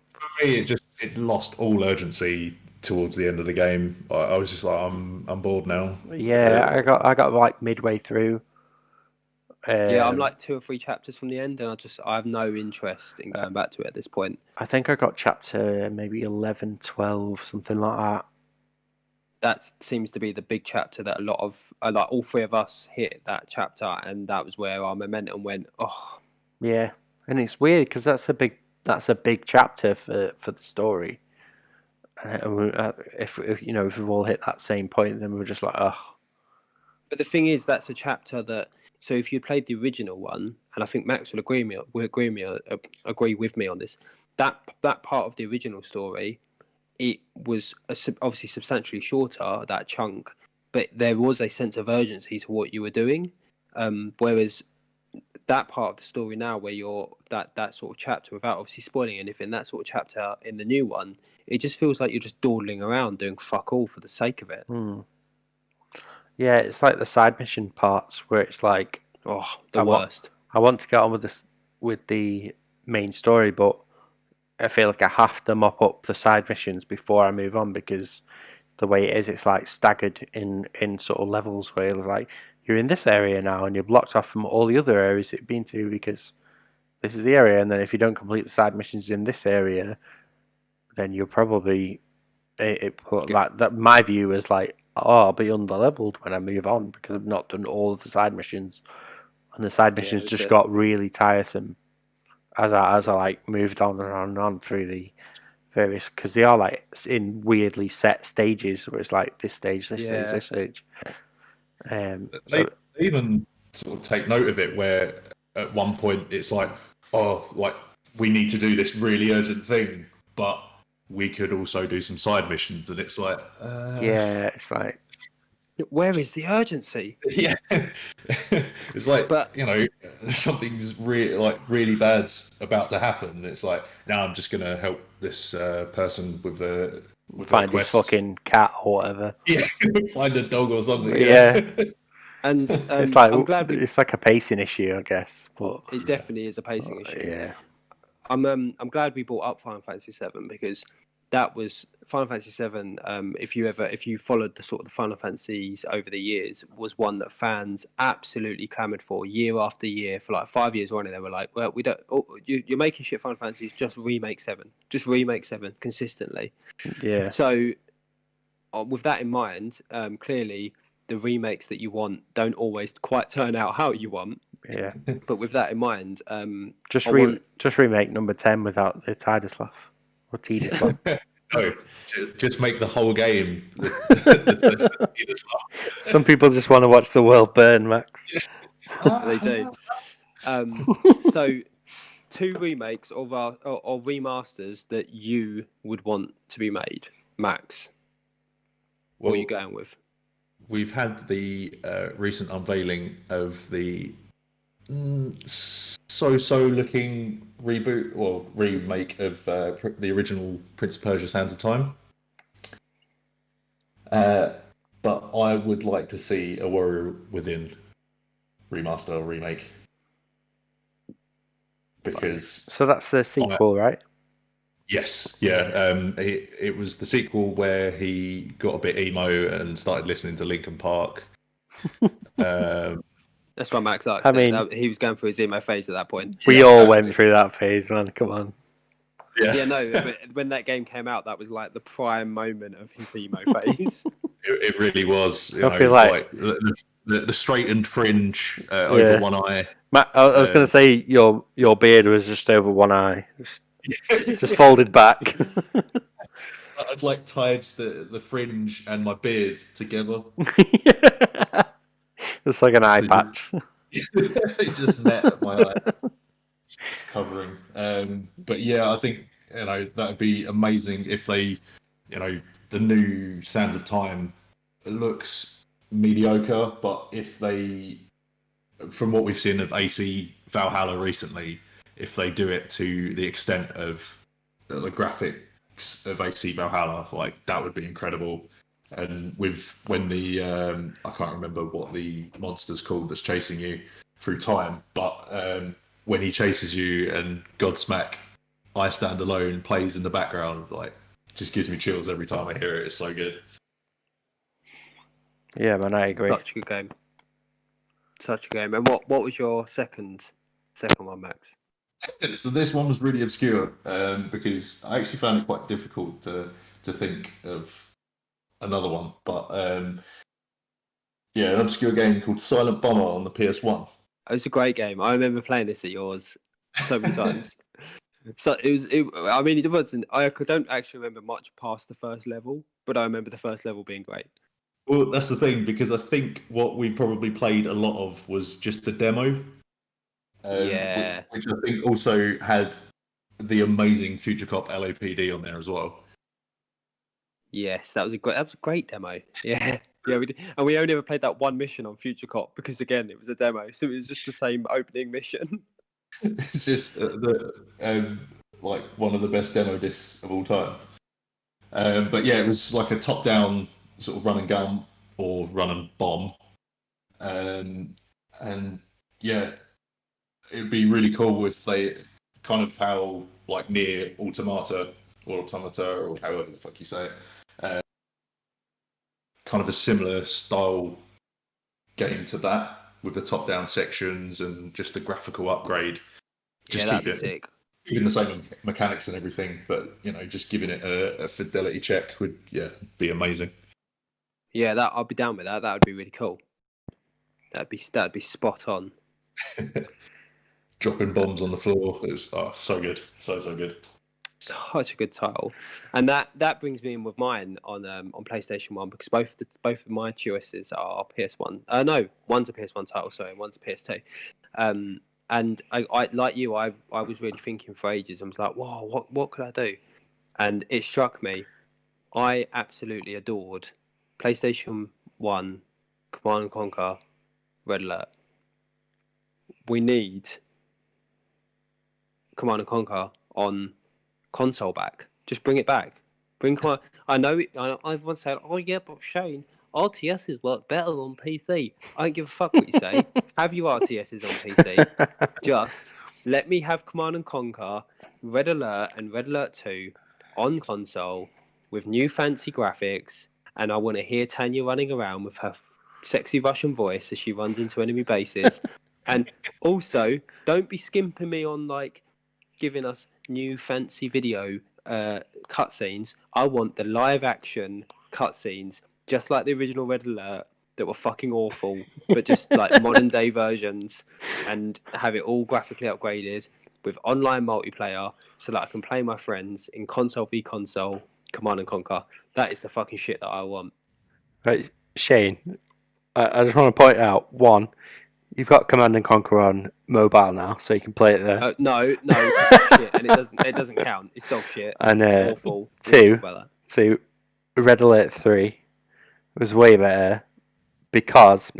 me, it lost all urgency towards the end of the game. I was just like, I'm bored now. Yeah, I got like midway through. I'm like 2 or 3 chapters from the end, and I have no interest in going back to it at this point. I think I got chapter maybe 11, 12, something like that. that seems to be the big chapter that a lot of like all three of us hit that chapter, and that was where our momentum went. Oh, Yeah, and it's weird because that's a big chapter for the story. And if you know, if we've all hit that same point, then we're just like, oh, but the thing is, that's a chapter that. So if you played the original one, and I think Max will agree with me on this, that part of the original story, it was obviously substantially shorter, that chunk, but there was a sense of urgency to what you were doing. Whereas that part of the story now, where you're that sort of chapter, without obviously spoiling anything, that sort of chapter in the new one, it just feels like you're just dawdling around doing fuck all for the sake of it. Yeah, it's like the side mission parts where it's like, Oh, the worst. I want to get on with the main story, but I feel like I have to mop up the side missions before I move on, because the way it is, it's like staggered in sort of levels where it's like you're in this area now and you're blocked off from all the other areas you've been to because this is the area, and then if you don't complete the side missions in this area, then you're probably that my view is like, oh, I'll be underleveled when I move on because I've not done all of the side missions, and the side missions that's just it. got really tiresome as I like moved on and on through the various, because they are like in weirdly set stages where it's like this stage, this stage, this stage. They even sort of take note of it where at one point it's like, oh, like we need to do this really urgent thing, but we could also do some side missions, and it's like, yeah, it's like, Where is the urgency? yeah, it's like, But you know, something's really bad's about to happen. And it's like, now I'm just gonna help this person with find their his quests. fucking cat or whatever. Yeah, find a dog or something. Yeah. and It's like, I'm glad it's like a pacing issue, I guess. But it definitely is a pacing issue. yeah, I'm glad we brought up Final Fantasy VII, because that was Final Fantasy VII. If you followed the sort of the Final Fantasies over the years, was one that fans absolutely clamoured for year after year for like 5 years running. They were like, well, we don't. Oh, you're making shit Final Fantasies. Just remake 7. Just remake 7 consistently. yeah. So with that in mind, clearly the remakes that you want don't always quite turn out how you want. Yeah, But with that in mind, just want remake number 10 without the Tidislav or Tidislav. No, just make the whole game. Some people just want to watch the world burn, Max. they do. So 2 remakes or remasters that you would want to be made, Max. What are you going with? We've had the recent unveiling of the so-so looking reboot or remake of the original Prince of Persia: Sands of Time. But I would like to see a Warrior Within remaster or remake, because So that's the sequel, right? yes, yeah. It was the sequel where he got a bit emo and started listening to Linkin Park. That's why Max liked I mean, it. He was going through his emo phase at that point. We all went through that phase, man. Come on. Yeah, no. But when that game came out, that was like the prime moment of his emo phase. It really was. I feel like the straightened fringe over one eye. I was going to say your beard was just over one eye, just folded back. I'd like tied the fringe and my beard together. It's like an eye patch. It just met at my eye covering. But yeah, I think that would be amazing if they, the new Sands of Time looks mediocre, but if they, from what we've seen of AC Valhalla recently, if they do it to the extent of the graphics of AC Valhalla, like that would be incredible. And when the I can't remember what the monster's called that's chasing you through time, but when he chases you and Godsmack I Stand Alone plays in the background, like just gives me chills every time I hear it. It's so good. Yeah, man, I agree. Such a good game. Such a game. And what was your second one, Max? So this one was really obscure because I actually found it quite difficult to think of another one. But yeah, an obscure game called Silent Bomber on the PS1. It was a great game. I remember playing this at yours so many times. So I mean, it wasn't. I don't actually remember much past the first level, but I remember the first level being great. Well, that's the thing, because I think what we probably played a lot of was just the demo. Yeah. Which I think also had the amazing Future Cop LAPD on there as well. Yes, that was a great demo. Yeah. Yeah, we did. And we only ever played that one mission on Future Cop because again it was a demo, so it was just the same opening mission. It's just like one of the best demo discs of all time. But yeah, it was like a top-down sort of run and gun or run and bomb, and yeah, it'd be really cool if they kind of how like near Automata or however the fuck you say it, kind of a similar style game to that with the top-down sections and just the graphical upgrade. Just yeah, that'd keep be sick. keeping the same mechanics and everything, but just giving it a fidelity check would be amazing. Yeah, that I'd be down with that. That would be really cool. That'd be spot on. Dropping bombs on the floor is so good, so good. Such a good title, and that brings me in with mine on PlayStation 1 because both of my choices are PS1. No, one's a PS1 title, sorry, one's a PS2. And I like you, I was really thinking for ages. I was like, whoa, what could I do? And it struck me. I absolutely adored PlayStation 1, Command and Conquer, Red Alert. We need Command and Conquer on console back. Just bring it back. I know everyone's saying, oh yeah, but Shane, RTSs work better on PC. I don't give a fuck what you say. Have your RTSs on PC. Just let me have Command and Conquer, Red Alert and Red Alert 2 on console with new fancy graphics, and I want to hear Tanya running around with her sexy Russian voice as she runs into enemy bases. And also, don't be skimping me on like giving us new fancy video cutscenes. I want the live action cutscenes, just like the original Red Alert, that were fucking awful, but just like modern day versions, and have it all graphically upgraded with online multiplayer, so that I can play my friends in console v console, Command and Conquer. That is the fucking shit that I want. Right, Shane, I just want to point out, one, you've got Command and Conquer on mobile now, so you can play it there. No, it's shit, and it doesn't count. It's dog shit. And it's awful. Two, Red Alert 3 was way better because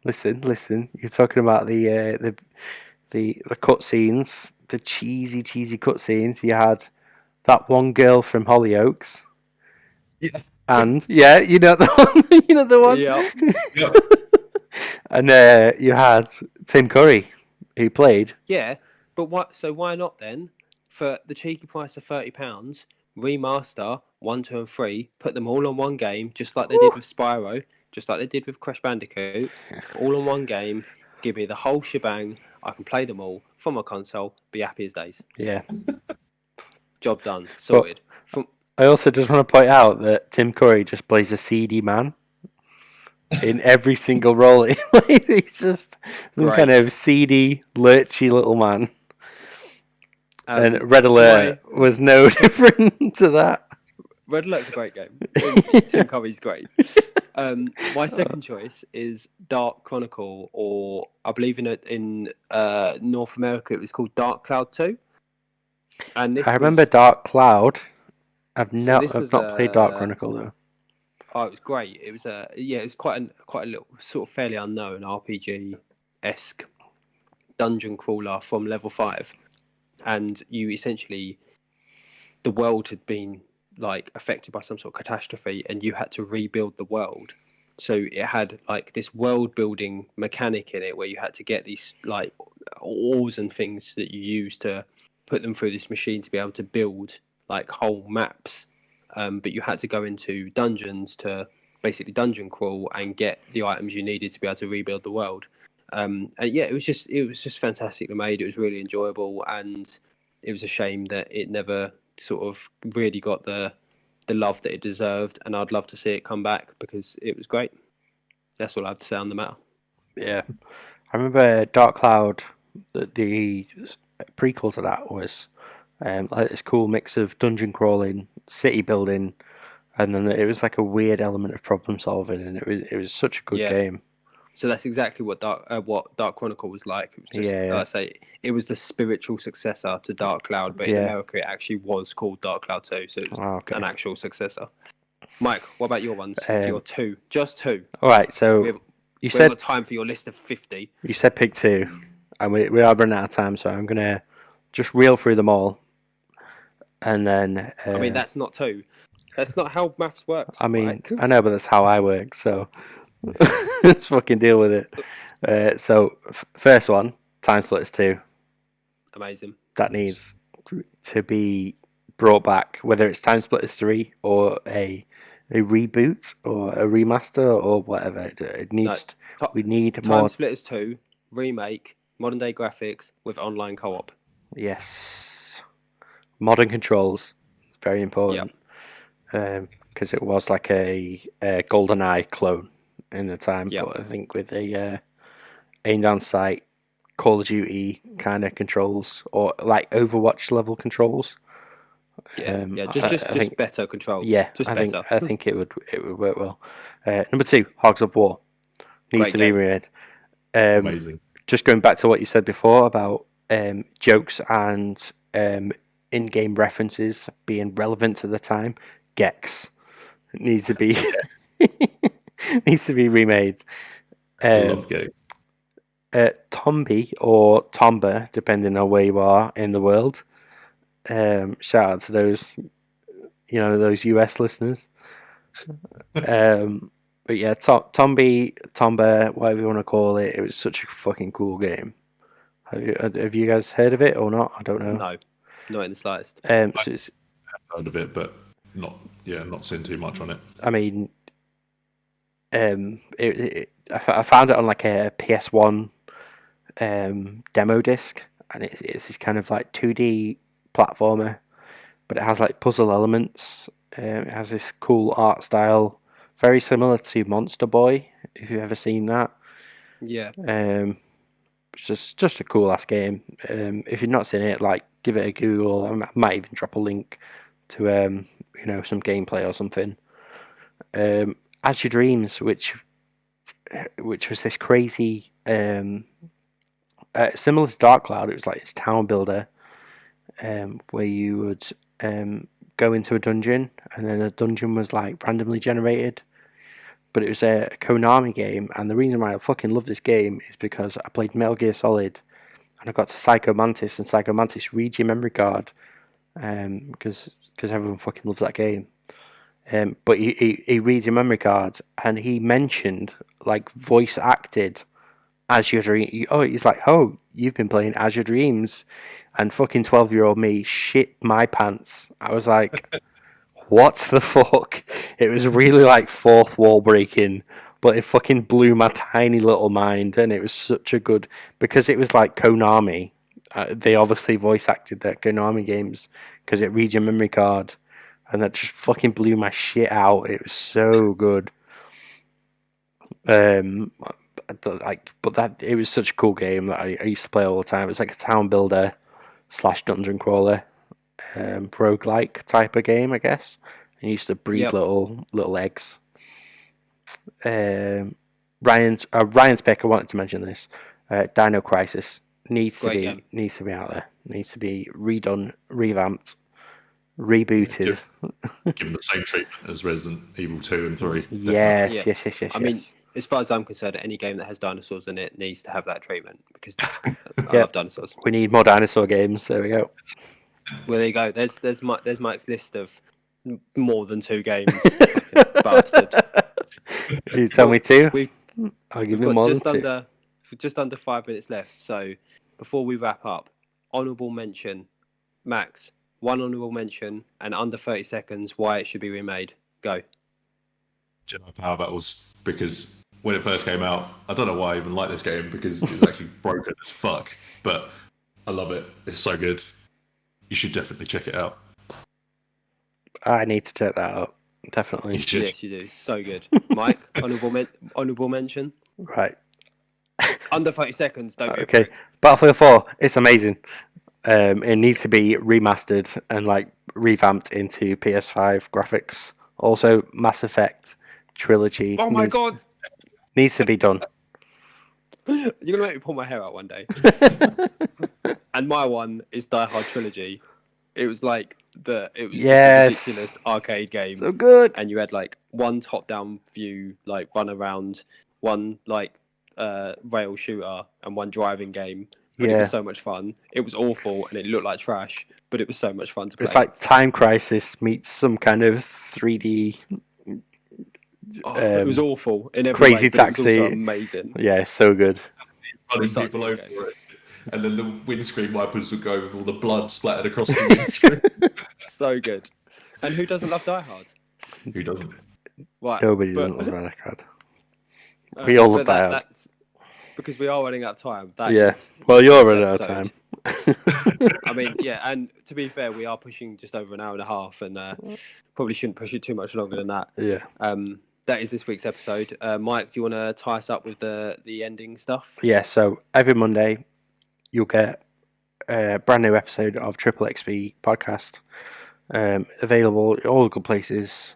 listen, you're talking about the cutscenes, the cheesy cutscenes. You had that one girl from Hollyoaks. Yeah. And yeah, you know the one. You know the one. Yeah. And you had Tim Curry, who played. Yeah, but what? So why not then, for the cheeky price of £30, remaster 1, 2, and 3, put them all on one game, just like they did with Spyro, just like they did with Crash Bandicoot, all on one game. Give me the whole shebang. I can play them all from my console. Be happy as days. Yeah. Job done. Sorted. I also just want to point out that Tim Curry just plays a seedy man in every single role he plays. He's just some kind of seedy, lurchy little man. And Red Alert was no different to that. Red Alert's a great game. Tim Curry's great. My second choice is Dark Chronicle, or I believe in North America it was called Dark Cloud 2. And this I remember Dark Cloud. I've not played Dark uh, Chronicle though. Oh, it was great. It was it was quite a little sort of fairly unknown RPG-esque dungeon crawler from level 5, and you essentially, the world had been like affected by some sort of catastrophe, and you had to rebuild the world. So it had like this world building mechanic in it where you had to get these like ores and things that you use to put them through this machine to be able to build like whole maps. But you had to go into dungeons to basically dungeon crawl and get the items you needed to be able to rebuild the world. And yeah, it was just fantastically made. It was really enjoyable, and it was a shame that it never sort of really got the the love that it deserved, and I'd love to see it come back because it was great. That's all I have to say on the matter. Yeah, I remember Dark Cloud. The prequel to that was like this cool mix of dungeon crawling, city building, and then it was like a weird element of problem solving, and it was such a good game. So that's exactly what Dark Chronicle was like. It was just, like I say, it was the spiritual successor to Dark Cloud, but in America it actually was called Dark Cloud 2, so it was an actual successor. Mike, what about your ones? Your two, just two. All right, so we haven't got time for your list of 50. You said pick two, and we are running out of time, so I'm gonna just reel through them all, and then. I mean, that's not two. That's not how maths works. I mean, Mike. I know, but that's how I work, so let's fucking deal with it. So, first one, Time Splitters 2. Amazing. That needs to be brought back, whether it's Time Splitters 3 or a reboot or a remaster or whatever. It needs. We need more. Time Splitters 2 remake, modern day graphics with online co-op. Yes, modern controls. It's very important. Because it was like a GoldenEye clone in the time, but I think with a aim down sight, Call of Duty kind of controls, or like Overwatch level controls. Just better controls. Yeah, just better. I think it would work well. Number 2, Hogs of War needs to be remade. Amazing. Just going back to what you said before about jokes and in-game references being relevant to the time. Gex needs to be remade. I love Gex. Tombi or Tomba, depending on where you are in the world. Shout out to those, those US listeners. But yeah, Tombi, Tomba, whatever you want to call it, it was such a fucking cool game. Have you guys heard of it or not? I don't know. No, not in the slightest. I've heard of it, but not seen too much on it. I mean, I found it on like a PS1 demo disc, and it's this kind of like 2D platformer, but it has like puzzle elements. It has this cool art style, very similar to Monster Boy, if you've ever seen that. Yeah. It's just a cool ass game. If you've not seen it, like give it a Google. I might even drop a link to some gameplay or something. As Your Dreams, which was this crazy similar to Dark Cloud. It was like this town builder where you would go into a dungeon, and then the dungeon was like randomly generated. But it was a Konami game, and the reason why I fucking love this game is because I played Metal Gear Solid, and I got to Psycho Mantis, and Psycho Mantis reads your memory card, because everyone fucking loves that game. But he reads your memory card, and he mentioned like voice acted As Your Dream. He's like, oh, you've been playing As Your Dreams, and fucking 12-year-old me shit my pants. I was like, what the fuck? It was really like fourth wall breaking, but it fucking blew my tiny little mind, and it was such a good, because it was like Konami. They obviously voice acted their Konami games because it reads your memory card, and that just fucking blew my shit out. It was so good. It was such a cool game that I used to play all the time. It was like a town builder / dungeon crawler, roguelike type of game, I guess. And you used to breed little eggs. Ryan's pick. I wanted to mention this. Dino Crisis needs to be out there. Needs to be redone, revamped, rebooted. Given the same treatment as Resident Evil 2 and 3. Yes. I mean, as far as I'm concerned, any game that has dinosaurs in it needs to have that treatment, because I love dinosaurs. We need more dinosaur games. There we go. Well, there you go. There's Mike's list of more than 2 games. Bastard. You tell me 2? I'll give you more than 2. Just under 5 minutes left. So before we wrap up, honourable mention, Max. One honourable mention, and under 30 seconds, why it should be remade. Go. Jedi Power Battles, because when it first came out, I don't know why I even like this game, because it was actually broken as fuck, but I love it. It's so good. You should definitely check it out. I need to check that out. Definitely. You should. Yes, you do. So good. Mike, honourable mention. Right. Under 30 seconds, don't go Okay. Battlefield 4, it's amazing. It needs to be remastered and like revamped into PS5 graphics. Also, Mass Effect trilogy. Oh my god! Needs to be done. You're gonna make me pull my hair out one day. And my one is Die Hard Trilogy. It was like just a ridiculous arcade game. So good. And you had like one top-down view, like run around, one like rail shooter, and one driving game. But it was so much fun. It was awful and it looked like trash, but it was so much fun to play. It's like Time Crisis meets some kind of 3D. It was awful in every Crazy way, but Taxi. It was also amazing. Yeah, so good. Running Such people a over good game. it. And then the windscreen wipers would go with all the blood splattered across the windscreen. So good. And who doesn't love Die Hard? Who doesn't? Right. Nobody but- doesn't love Red Card. We all love but Die Hard. that's because we are running out of time. That Yeah. is Well, you're this running out of episode. time. I mean, yeah, and to be fair, we are pushing just over an hour and a half, and probably shouldn't push it too much longer than that. Yeah. That is this week's episode. Mike, do you want to tie us up with the ending stuff? Yeah, so every Monday you'll get a brand new episode of TripleXP podcast, available in all the good places,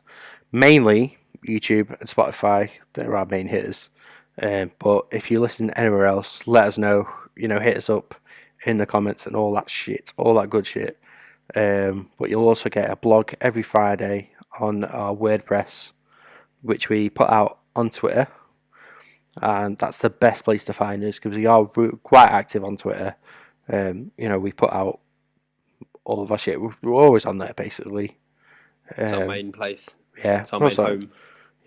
mainly YouTube and Spotify. They're our main hitters. But if you listen anywhere else, let us know. Hit us up in the comments and all that shit, all that good shit. But you'll also get a blog every Friday on our WordPress, which we put out on Twitter. And that's the best place to find us because we are quite active on Twitter. We put out all of our shit. We're always on there, basically. It's our main place. Yeah, It's our main also, home.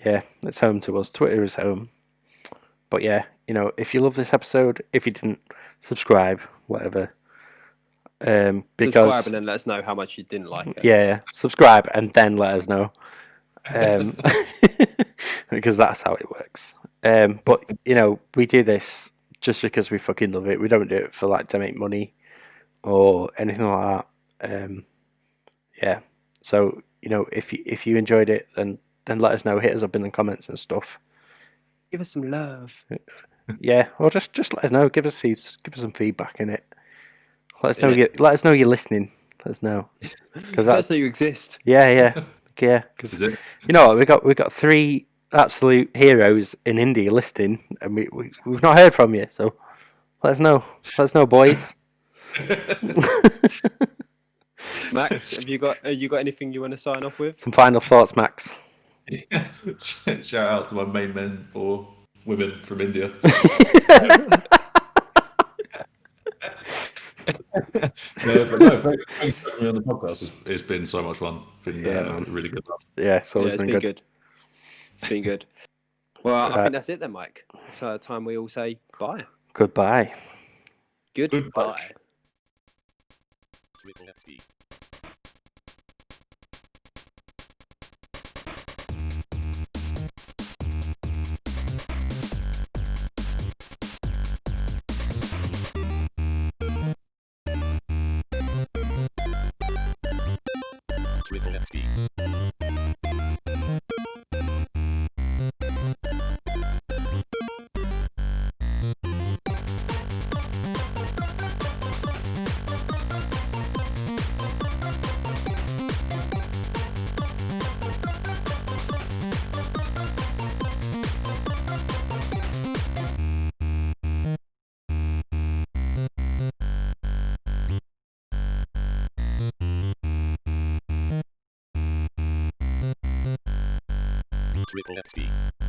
yeah, it's home to us. Twitter is home. But yeah, if you love this episode, if you didn't, subscribe, whatever. Because Subscribe and then let us know how much you didn't like it. yeah, subscribe and then let us know. Because that's how it works. But we do this just because we fucking love it. We don't do it for to make money or anything like that. Yeah. So if you enjoyed it, then let us know. Hit us up in the comments and stuff. Give us some love. Yeah, or just let us know. Give us some feedback in it. Let us know. Yeah. Let us know you're listening. Let us know because Let us know you exist. yeah. Because Is it? you know what, we got 3 absolute heroes in India listening, and we've not heard from you. So let us know. Let us know, boys. Max, have you got anything you want to sign off with? Some final thoughts, Max. Shout out to my main men or women from India. But no, thanks for having me on the podcast. It's been so much fun. Been man. really good. Yeah, it's always It's been good. It's been good. Well, I Right. think that's it then, Mike. It's time we all say bye. Goodbye. Goodbye. TripleXP. TripleXP. TripleXP.